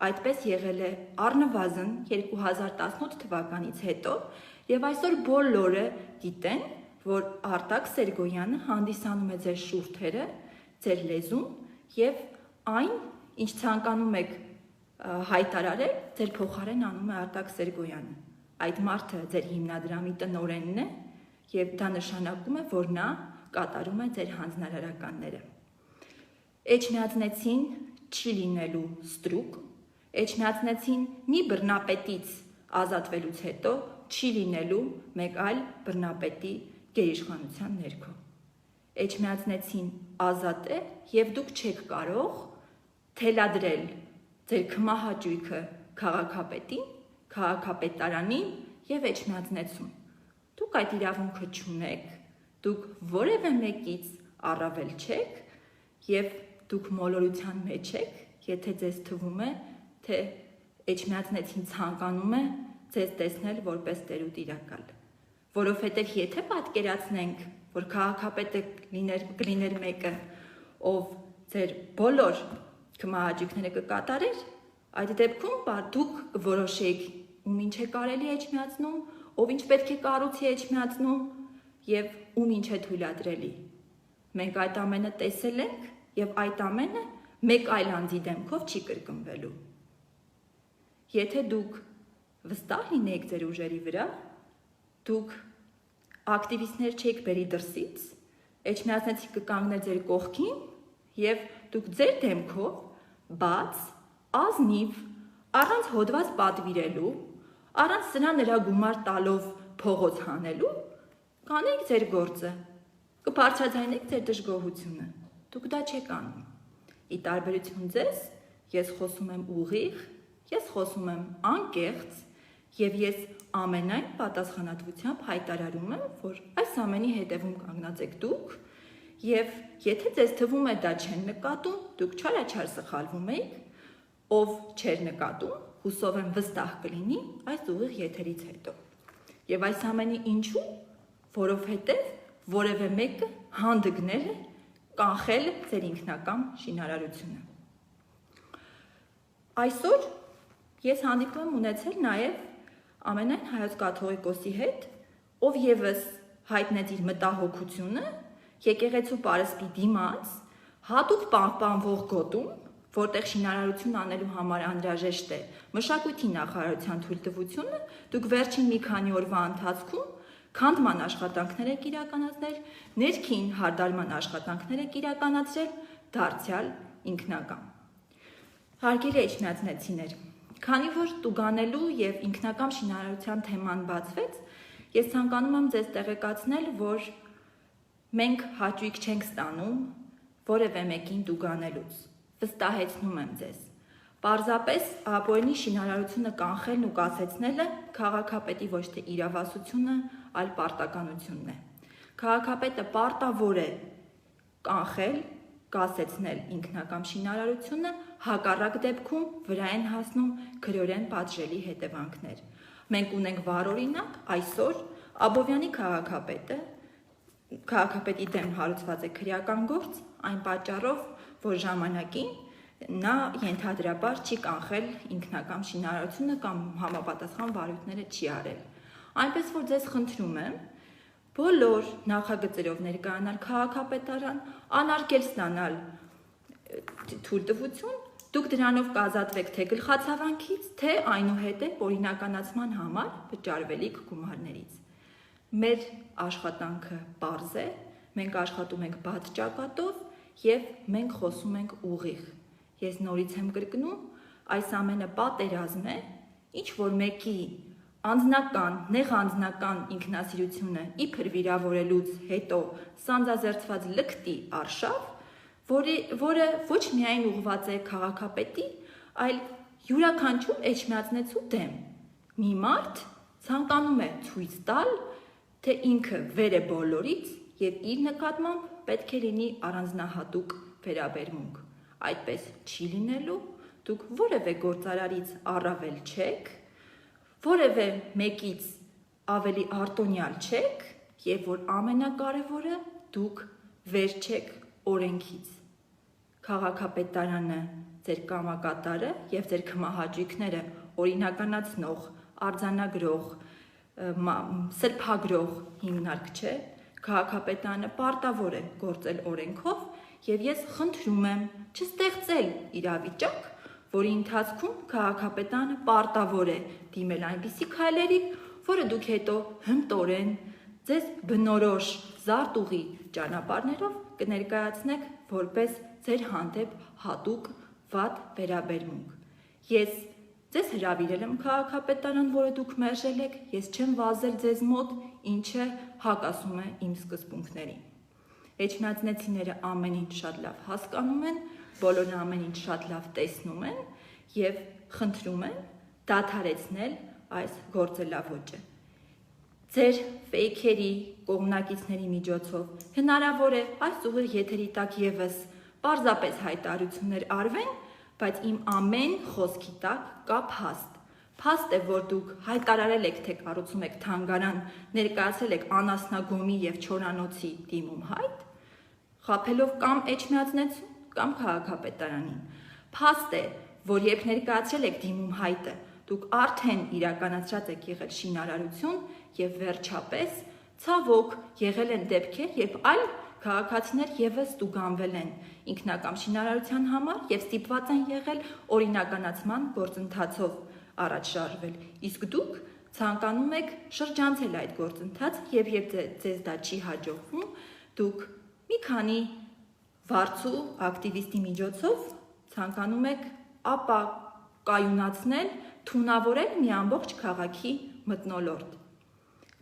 Այդպես եղել է առնվազն 2018 թվականից հետո եւ այսօր բոլորը գիտեն, որ Արտակ Սերգոյանը հանդիսանում է ձեր շուրթերը, ձեր լեզուն եւ այն, ինչ ցանկանում եք հայտարարել, ձեր փոխարեն անում է Արտակ Սերգոյանը։ Այդ մարդը ձեր հիմնադրամի տնօրենն է եւ դա նշանակում է, որ նա կատարում է ձեր հանձնարարականները։ Էջմիածնեցին չի լինելու ստրուկ, Էջմիածնեցին մի բռնապետից ազատվելուց հետո չի լինելու մեկ այլ բռնապետի գերիշխանության ներքո։ Էջմիածնեցին ազատ է եւ դուք չեք կարող թելադրել ձեր քմահաճույքը քաղաքապետին, քաղաքապետարանին եւ Էջմիածնեցուն։ Դուք այդ իրավունքը չունեք, դուք որևէ մեկից առավել չեք եւ դուք մոլորության մեջ եք, եթե ձեզ թվում է, թե Էջմիածնեցին ցանկանում է ձեզ տեսնել որպես տերուտ իրակալ։ Որովհետեւ եթե պատկերացնենք, որ քաղաքապետը կլիներ մեկը, ով ձեր բոլոր քմահաճույքները կկատարեր, այդ դեպքում դուք կորոշեիք ում ինչ է կարելի Էջմիածնում, ով ինչ պետք է կառուցի Էջմիածնում եւ ում ինչ է թույլատրելի։ Մենք այդ ամենը տեսել ենք եւ այդ ամենը մեկ այլ անձի դեմքով չի կրկնվելու։ Եթե դուք վստահ լինեիք ձեր ուժերի վրա, դուք ակտիվիստներ չեք բերի դրսից, Էջմիածնեցի կկանգներ ձեր կողքին եւ դուք ձեր դեմքով բաց, ազնիվ, առանց հոդված պատվիրելու, առանց սրա նրա գումար տալով փողոց հանելու, կանեիք ձեր գործը, կբարձրաձայնեք ձեր դժգոհությունը, դուք դա չեք անում։ Ի տարբերություն ձեզ, ես խոսում եմ ուղիղ, ես խոսում եմ անկեղծ եւ ես ամենայն պատասխանատվությամբ հայտարարում եմ, որ այս ամենի հետևում կանգնած եք դուք եւ եթե ձեզ թվում է դա չեն նկատում, դուք չարաչար սխալվում եք, ով չէր նկատում, հուսով եմ վստահ կլինի այս ուղիղ եթերից հետո։ Եվ այս ամենի ինչու, որովհետեւ որևէ մեկը հանդգնել է կանխել ձեր ինքնական շինարարությունը։ Այսօր ես հանդիպում եմ ունեցել նաև Ամենայն Հայոց կաթողիկոսի հետ, ով եւս հայտնեց իր մտահոգությունը եկեղեցու պարսպի դիմաց հատուկ պահպանվող գոտում, որտեղ շինարարություն անելու համար անհրաժեշտ է մշակույթի նախարարության թույլտվությունը, դուք վերջին մի քանի օրվա ընթացքում քանդման աշխատանքներ եք իրականացնել, ներքին հարդարման աշխատանքներ եք իրականացրել, դարձյալ ինքնական։ Հարգելի էջմիածնեցիներ, քանի որ տուգանելու եւ ինքնակամ շինարարության թեման բացվեց, ես ցանկանում եմ ձեզ տեղեկացնել, որ մենք հաճույք չենք ստանում որևէ մեկին տուգանելուց։ Վստահեցնում եմ ձեզ։ Պարզապես ապօրինի շինարարությունը կանխելն ու կասեցնելը քաղաքապետի ոչ թե իրավասությունը, այլ պարտականությունն է։ Քաղաքապետը պարտավոր է կանխել, կասեցնել ինքնակամ շինարարությունը, հակառակ դեպքում վրա են հասնում քրեորեն պատժելի հետևանքներ։ Մենք ունենք վառ օրինակ, այսօր Աբովյանի քաղաքապետի դեմ հարուցված է քրեական գործ, այն պատճառով, որ ժամանակին նա ենթադրաբար չի կանխել ինքնակամ շինարարությունը կամ համապատասխան վարույթները չի արել։ Այնպես որ ձեզ խնդրում եմ բոլոր նախագծերով ներկայանալ քաղաքապետարան, անարգել ստանալ թույլտվություն, դուք դրանով կազատվեք թե գլխացավանքից, թե այնուհետև օրինականացման համար վճարվելիք գումարներից։ Մեր աշխատանքը պարզ է, մենք աշխատում ենք բաց ճակատով եւ մենք խոսում ենք ուղիղ։ Ես նորից եմ կրկնում, այս ամենը պատերազմ է, ինչ որ մեկի նեղ անձնական ինքնասիրությունը իբր վիրավորելուց հետո սանձազերծված լկտի արշավ, որը ոչ միայն ուղղված է քաղաքապետի, այլ յուրաքանչյուր էջմիածնեցու դեմ։ Մի մարդ ցանկանում է ցույց տալ, թե ինքը վեր է բոլորից եւ իր նկատմամբ պետք է լինի առանձնահատուկ վերաբերմունք։ Այդպես չի լինելու, դուք որևէ գործարարից առավել չեք, որևէ մեկից ավելի արտոնյալ չեք, եւ որ ամենակարևորը դուք վեր չեք օրենքից։ Քաղաքապետարանը ձեր կամակատարը եւ ձեր քմահաճույքները օրինականացնող, արձանագրող, սրբագրող հիմնարկ չէ, քաղաքապետարանը պարտավոր է գործել օրենքով եւ ես խնդրում եմ չստեղծել իրավիճակ, որի ընթացքում քաղաքապետարանը պարտավոր է դիմել այնպիսի քայլերի, որը դուք հետո հմտորեն ձեզ բնորոշ զարտուղի ճանապարհներով կներկայացնեք որպես ձեր հանդեպ հատուկ վատ վերաբերմունք։ Ես ձեզ հրավիրել եմ քաղաքապետարան, որը դուք մերժել եք, ես չեմ վազել ձեզ մոտ, ինչը հակասում է իմ սկզբունքներին։ Էջմիածնեցիները ամեն ինչ շատ լավ հասկանում են, բոլորը ամեն ինչ շատ լավ տեսնում են եւ խնդրում են դադարեցնել այս գործելավոճը։ Ձեր ֆեյքերի, կողմնակիցների միջոցով հնարավոր է այս ուղիղ եթերի տակ եւս պարզապես հայտարարություններ արվեն, բայց իմ ամեն խոսքի տակ կա փաստ։ Փաստ է, որ դուք հայտարարել եք, թե կառուցում եք թանգարան, ներկայացրել եք անասնագոմի եւ չորանոցի դիմում հայտ, խաբելով կամ էջմիածնեցուն, կամ քաղաքապետարանին։ Փաստ է, որ երբ ներկայացրել եք դիմում հայտը, դուք արդեն իրականացրած եք եղել շինարարություն եւ վերջապես ցավոք եղել են դեպքեր, երբ այլ քաղաքացիներ եւս տուգանվել են ինքնակամ շինարարության համար եւ ստիպված են եղել օրինականացման գործընթացով առաջ շարժվել։ Իսկ դուք ցանկանում եք շրջանցել այդ գործընթացը եւ երբ ձեզ դա չի հաջողվում, դուք մի քանի վարձու ակտիվիստի միջոցով ցանկանում եք ապակայունացնել, թունավորել մի ամբողջ քաղաքի մթնոլորտ։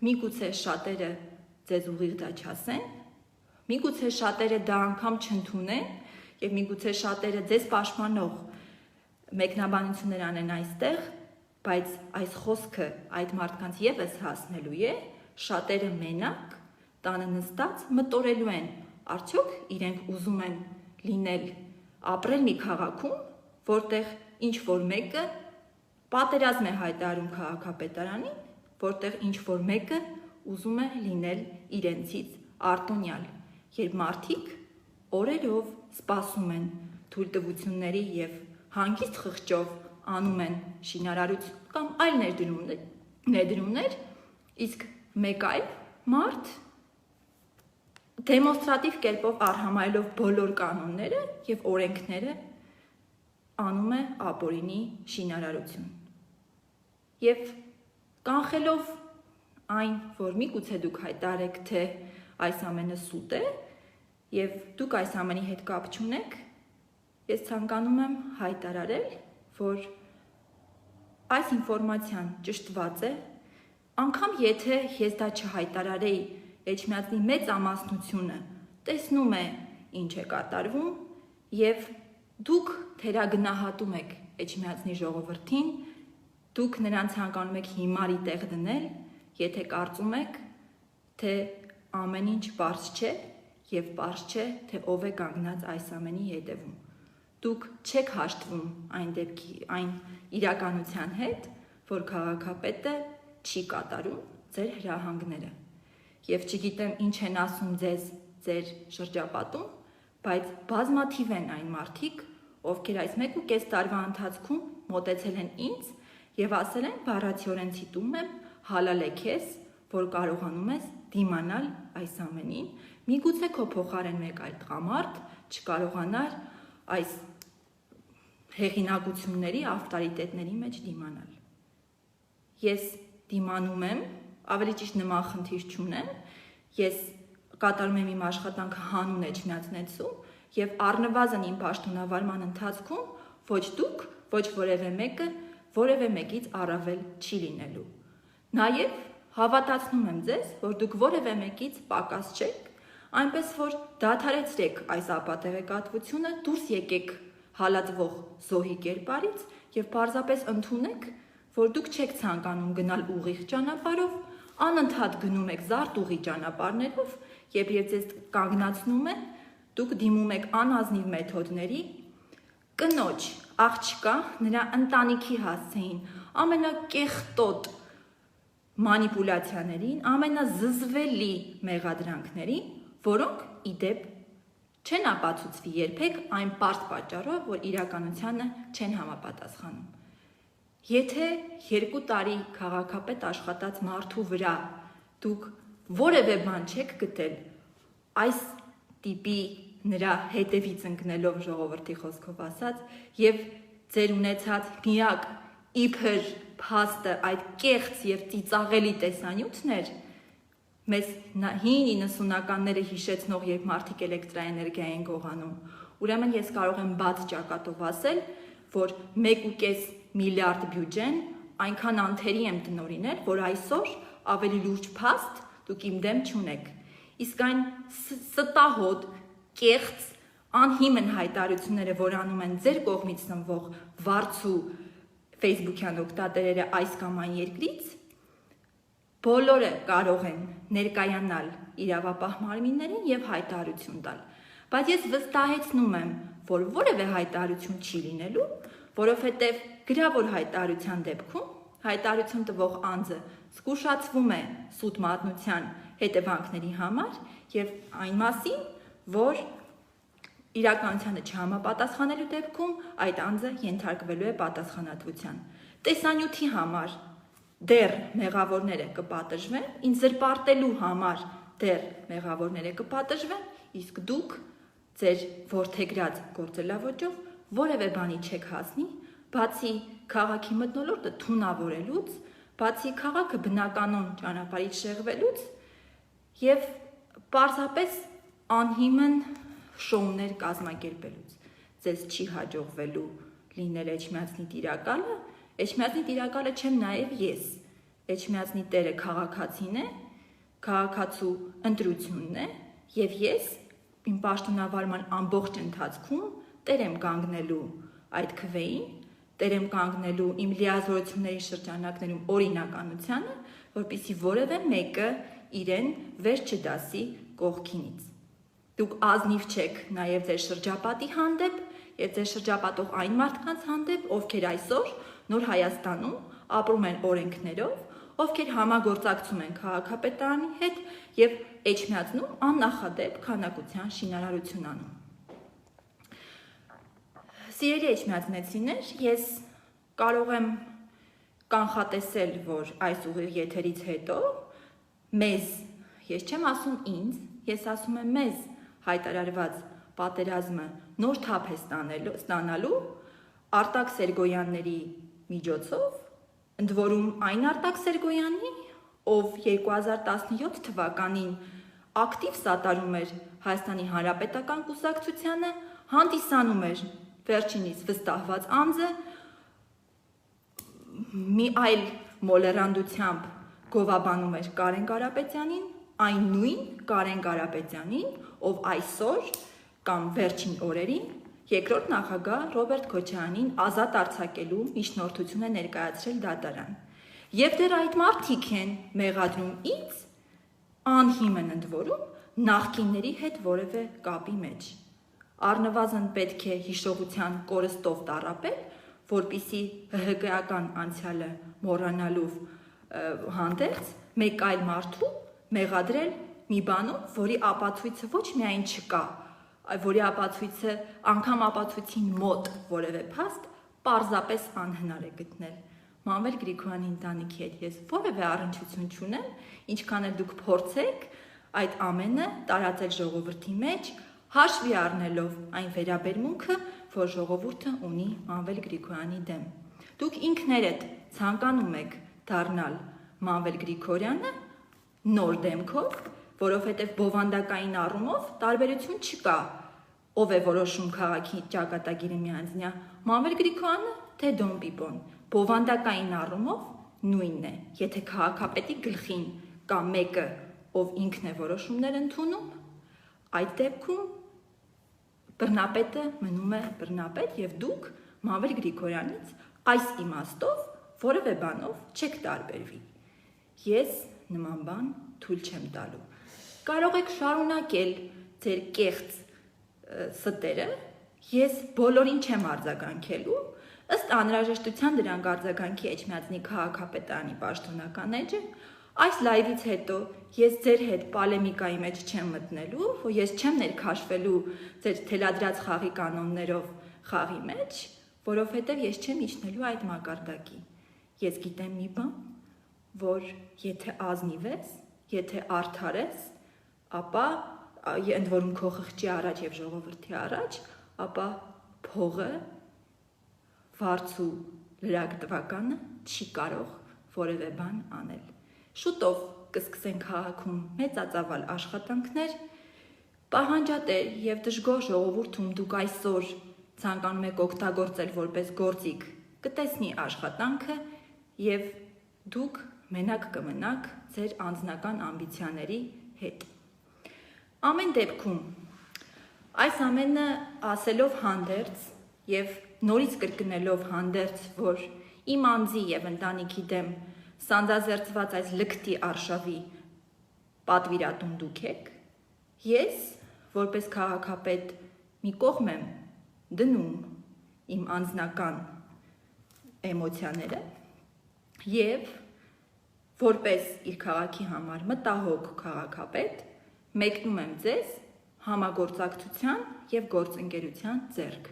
Միգուցե շատերը ձեզ ուղիղ դա չասեն, միգուցե շատերը դա անգամ չընդունեն եւ միգուցե շատերը ձեզ պաշտպանող մեկնաբանություններ անեն այստեղ, բայց այս խոսքը այդ մարդկանց եւս հասնելու է, շատերը մենակ տանը նստած մտորելու են, արդյոք իրենք ուզում են լինել, ապրել մի քաղաքում, որտեղ ինչ որ մեկը պատերազմ է հայտարարում քաղաքապետարանին, որտեղ ինչ որ մեկը ուզում է լինել իրենցից արտոնյալ, երբ մարդիկ օրերով սպասում են թույլտվությունների եւ հանգիստ խղճով անում են շինարարություն կամ այլ ներդրումներ, իսկ մեկ այլ մարդ դեմոնստրատիվ կերպով արհամարելով բոլոր կանոնները եւ օրենքները անում է ապօրինի շինարարություն։ Եվ կանխելով այն, որ միգուցե դուք հայտարեք, թե այս ամենը սուտ է եւ դուք այս ամենի հետ կապ չունեք, ես ցանկանում եմ հայտարարել, որ այս ինֆորմացիան ճշտված է, անգամ եթե ես դա չհայտարարեի, Էջմիածնի մեծ ամասնությունը տեսնում է ինչ է կատարվում եւ դուք թերագնահատում եք Էջմիածնի ժողովրդին, դուք նրանց ցանկանում եք հիմարի տեղ դնել, եթե կարծում եք, թե ամեն ինչ պարզ չէ եւ պարզ չէ, թե ով է կանգնած այս ամենի հետևում։ Դուք չեք հաշտվում այն իրականության հետ, որ քաղաքապետը չի կատարում ձեր հրահանգները։ Եվ չգիտեմ ինչ են ասում ձեզ ձեր շրջապատում, բայց բազմաթիվ են այն մարդիկ, ովքեր այս 1.5 տարվա ընթացքում մոտեցել են ինձ եւ ասել են բառացիորեն ցիտում եմ, հալալ է քեզ, որ կարողանում ես դիմանալ այս ամենին, միգուցե քո փոխարեն մեկ այլ տղամարդ չկարողանար այս հեղինակությունների, ավտորիտետների մեջ դիմանալ։ Ես դիմանում եմ, ավելի ճիշտ նման խնդիր չունեմ, ես կատարում եմ իմ աշխատանքը հանուն Էջմիածնեցու եւ առնվազն իմ պաշտոնավարման ընթացքում ոչ դուք, ոչ որևէ մեկը որևէ մեկից առավել չի լինելու։ Նաեւ հավատացնում եմ ձեզ, որ դուք որևէ մեկից պակաս չեք, այնպես որ դադարեցրեք այս ապատեղեկատվությունը, դուրս եկեք հալածվող զոհի կերպարից եւ պարզապես ընդունեք, որ դուք չեք ցանկանում գնալ ուղիղ ճանապարհով, անընդհատ գնում եք զարտուղի ճանապարհներով եւ ձեզ կանգնացնում են, դուք դիմում եք անազնիվ մեթոդների, կնոջ, աղջկա, նրա ընտանիքի հասցեին ամենակեղտոտ մանիպուլյացիաներին, ամենազզվելի մեղադրանքներին, որոնք իդեպ չեն ապացուցվի երբեք այն պարզ պատճառով, որ իրականությանը չեն համապատասխանում։ Եթե 2 տարի քաղաքապետ աշխատած մարդու վրա դուք որևէ բան չեք գտել, այս տիպի նրա հետևից ընկնելով ժողովրդի խոսքով ասած, եւ ձեր ունեցած միակ իբր փաստը այդ կեղծ եւ ծիծաղելի տեսանյութն էր, մեզ հին 90-ականները հիշեցնող, երբ մարդիկ էլեկտրաէներգիա են գողանում, ուրեմն ես կարող եմ բաց ճակատով ասել, որ 1.5 միլիարդ բյուջեն այնքան անթերի եմ տնօրինել, որ այսօր ավելի լուրջ փաստ դուք իմ դեմ չունեք։ Իսկ այն ստահոդ, կեղծ, անհիմն հայտարարությունները, որ անում են ձեր կողմից սնվող վարձու Facebook-յան օգտատերերը այս կամ այն երկրից, բոլորը կարող են ներկայանալ իրավապահ մարմիններին եւ հայտարարություն տալ, բայց ես վստահեցնում եմ, որ որևէ հայտարարություն չի լինելու, որովհետեւ գրավոր հայտարարության դեպքում հայտարարություն տվող անձը զգուշացվում է սուտ մատնության հետևանքների համար եւ այն մասին, որ իրականությանը չհամապատասխանելու դեպքում այդ անձը ենթարկվելու է պատասխանատվության։ Տեսանյութի համար դեռ մեղավորները կպատժվեն, ինձ զրպարտելու համար դեռ մեղավորները կպատժվեն, իսկ դուք ձեր որդեգրած գործելավոճով որևէ բանի չեք հասնի, բացի քաղաքի մթնոլորտը թունավորելուց, բացի քաղաքը բնականon ճանապարհից շեղվելուց եւ պարզապես անհիմն շոուներ կազմակերպելուց։ Ձեզ չի հաջողվելու լինել Էջմիածնի տիրակալը, Էջմիածնի տիրակալը չեմ նաև ես։ Էջմիածնի տերը քաղաքացին է, քաղաքացու ընտրությունն է, եւ ես իմ պաշտոնավարման ամբողջ ընթացքում տեր եմ կանգնելու այդ քվեին, տեր եմ կանգնելու իմ լիազորությունների շրջանակներում օրինականությանը, որպեսզի որևէ մեկը իրեն վերջ չդասի կողքինից։ Դուք ազնիվ չեք նաև ձեր շրջապատի հանդեպ եւ ձեր շրջապատող այն մարդկանց հանդեպ, ովքեր այսօր Նոր Հայաստանում ապրում են օրենքներով, ովքեր համագործակցում են քաղաքապետարանի հետ եւ Էջմիածնում աննախադեպ քանակության շինարարություն անում։ Սիրելի էջմիածնեցիներ, ես կարող եմ կանխատեսել, որ այս ուղիղ եթերից հետո մեզ, ես չեմ ասում ինձ, ես ասում եմ մեզ հայտարարված պատերազմը նոր թափ է ստանալու Արտակ Սերգոյանների միջոցով, ընդ որում այն Արտակ Սերգոյանի, ով 2017 թվականին ակտիվ սատարում էր Հայաստանի Հանրապետական կուսակցությանը, հանդիսանում էր վերջինիս վստահված անձը, մի այլ մոլեռանդությամբ գովաբանում էր Կարեն Կարապետյանին, այն նույն Կարեն Կարապետյանին, ով այսօր կամ վերջին օրերին երկրորդ նախագահ Ռոբերտ Քոչարյանին ազատ արձակելու միջնորդություն է ներկայացրել դատարան։ Եվ դեռ այդ մարդիկ են մեղադրում ինձ, անհիմն ընդ որում, նախկինների հետ որևէ կապի մեջ։ Առնվազն պետք է հիշողության կորստով տառապել, որպիսի ՀՀԿ-ական անցյալը մոռանալով հանդերձ մեկ այլ մարդու մեղադրել մի բանով, որի ապացույցը ոչ միայն չկա, որի ապացույցը անգամ ապացույցին մոտ որևէ փաստ պարզապես անհնար է գտնել։ Մանվել Գրիգորյանի ընտանիքի հետ ես որևէ առնչություն չունեմ, ինչքան էլ դուք փորձեք այդ ամենը տարածել ժողովրդի մեջ, հաշվի առնելով այն վերաբերմունքը, որ ժողովուրդը ունի Մանվել Գրիգորյանի դեմ։ Դուք ինքներդ ցանկանում եք դառնալ Մանվել Գրիգորյանը նոր դեմքով, որովհետև բովանդակային առումով տարբերություն չկա, ով է որոշում քաղաքի ճակատագիրը միանձնյա, Մանվել Գրիգորյանը, թե Դոն Պիպոն, բովանդակային առումով նույնն է, եթե քաղաքապետի գլխին կա մեկը, ով ինքն է որոշումներ ընդունում, այդ դեպքում բռնապետը մնում է բռնապետ և դուք Մանվել Գրիգորյանից այս իմաստով որևէ բանով չեք տարբերվի։ Ես նման բան թույլ չեմ տալու։ Կարող եք շարունակել ձեր կեղծ ստերը, ես բոլորին չեմ արձագանքելու, ըստ անհրաժեշտության դրանք արձագանքի Էջմիածնի քաղաքապետարանի պաշտոնական էջը, այս լայվից հետո ես ձեր հետ պոլեմիկայի մեջ չեմ մտնելու, ես չեմ ներքաշվելու ձեր թելադրած խաղի կանոններով խաղի մեջ, որովհետև ես չեմ իջնելու այդ մակարդակի։ Ես գիտեմ մի բան, որ եթե ազնիվ ես, եթե արդար ես, ապա ընդ որում քո խղճի առաջ եւ ժողովրդի առաջ, ապա փողը վարձու լրագրողականը չի կարող որևէ բան անել։ Շուտով կսկսեն քաղաքում մեծածավալ աշխատանքներ, պահանջատեր եւ դժգոհ ժողովուրդում դուք այսօր ցանկանում եք օգտագործել որպես գործիք, կտեսնի աշխատանքը եւ դուք մենակ կմնաք ձեր անձնական ամբիցիաների հետ։ Ամեն դեպքում այս ամենը ասելով հանդերձ եւ նորից կրկնելով հանդերձ, որ իմ անձի եւ ընտանիքի դեմ սանձազերծված այս լկտի արշավի պատվիրատուն դուք եք, ես որպես քաղաքապետ մի կողմ եմ դնում իմ անձնական էմոցիաները եւ որպես իր քաղաքի համար մտահոգ քաղաքապետ մեկնում եմ ձեզ համագործակցության եւ գործընկերության ձեռք։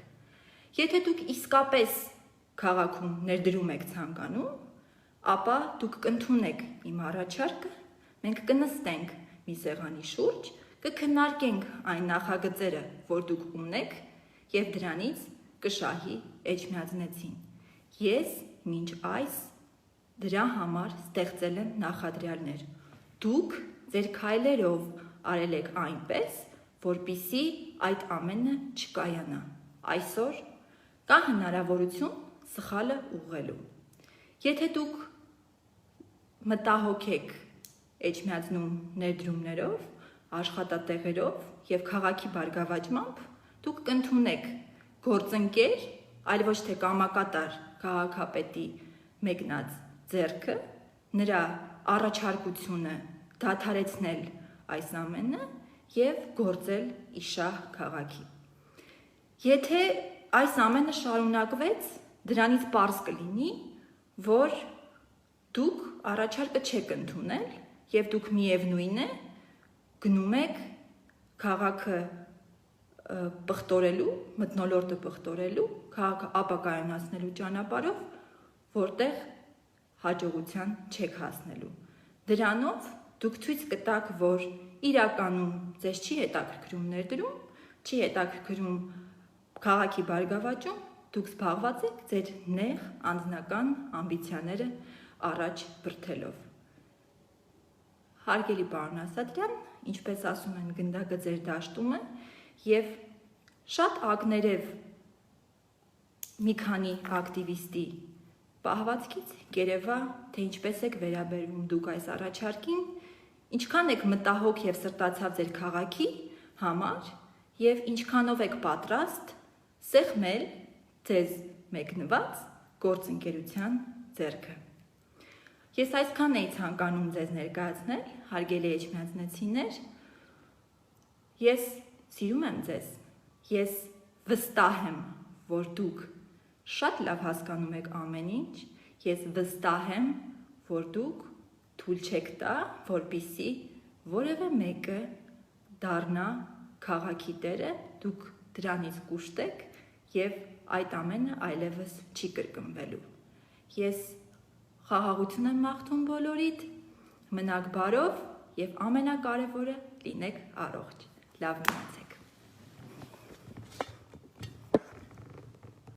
Եթե դուք իսկապես քաղաքում ներդրում եք ցանկանում, ապա դուք կընդունեք իմ առաջարկը, մենք կնստենք մի սեղանի շուրջ, կքննարկենք այն նախագծերը, որ դուք ունեք եւ դրանից կշահի Էջմիածնեցին։ Ես մինչ այս դրա համար ստեղծել եմ նախադրյալներ։ Դուք ձեր քայլերով արել եք այնպես, որպիսի այդ ամենը չկայանա։ Այսօր կա հնարավորություն սխալը ուղղելու։ Եթե դուք մտահոգ եք Էջմիածնում ներդրումներով, աշխատատեղերով եւ քաղաքի բարգավաճմամբ, դուք կընդունեք գործընկեր, այլ ոչ թե կամակատար քաղաքապետի մեկնած ձեռքը, նրա առաջարկությունը դադարեցնել այս ամենը եւ գործել իշահ քաղաքի։ Եթե այս ամենը շարունակվեց, դրանից պարզ կլինի, որ դուք առաջարկը չեք ընդունել եւ դուք միևնույն է գնում եք քաղաքը պղտորելու, մթնոլորտը պղտորելու, քաղաքը ապակայունացնելու ճանապարհով, որտեղ հաջողության չեք հասնելու։ Դրանով դուք ցույց կտաք, որ իրականում ձեզ չի հետաքրքրում ներդրում, չի հետաքրքրում քաղաքի բարգավաճում, դուք զբաղված եք ձեր նեղ անձնական ամբիցիաները առաջ բրդելով։ Հարգելի պարոն Ասատրյան, ինչպես ասում են, գնդակը ձեր դաշտում է, եւ շատ ակներև մի քանի ակտիվիստի պահվածքից կերևա, թե ինչպես եք վերաբերվում դուք այս առաջարկին, ինչքան եք մտահոգ եւ սրտացավ ձեր քաղաքի համար եւ ինչքանով եք պատրաստ սեղմել ձեզ մեկնված գործընկերության ձեռքը։ Ես այսքան էի ցանկանում ձեզ ներկայացնել, հարգելի էջմիածնեցիներ, ես սիրում եմ ձեզ, ես վստահ եմ, որ դուք շատ լավ հասկանում եք ամեն ինչ, ես վստահ եմ, որ դուք թույլ չեք տա, որպեսզի որևէ մեկը դառնա քաղաքի տերը, դուք դրանից կուշտեք եւ այդ ամենը այլևս չի կրկնվելու։ Ես խաղաղություն եմ մաղթում բոլորիդ, մնաք բարով եւ ամենակարևորը լինեք առողջ։ Լավ մնացեք։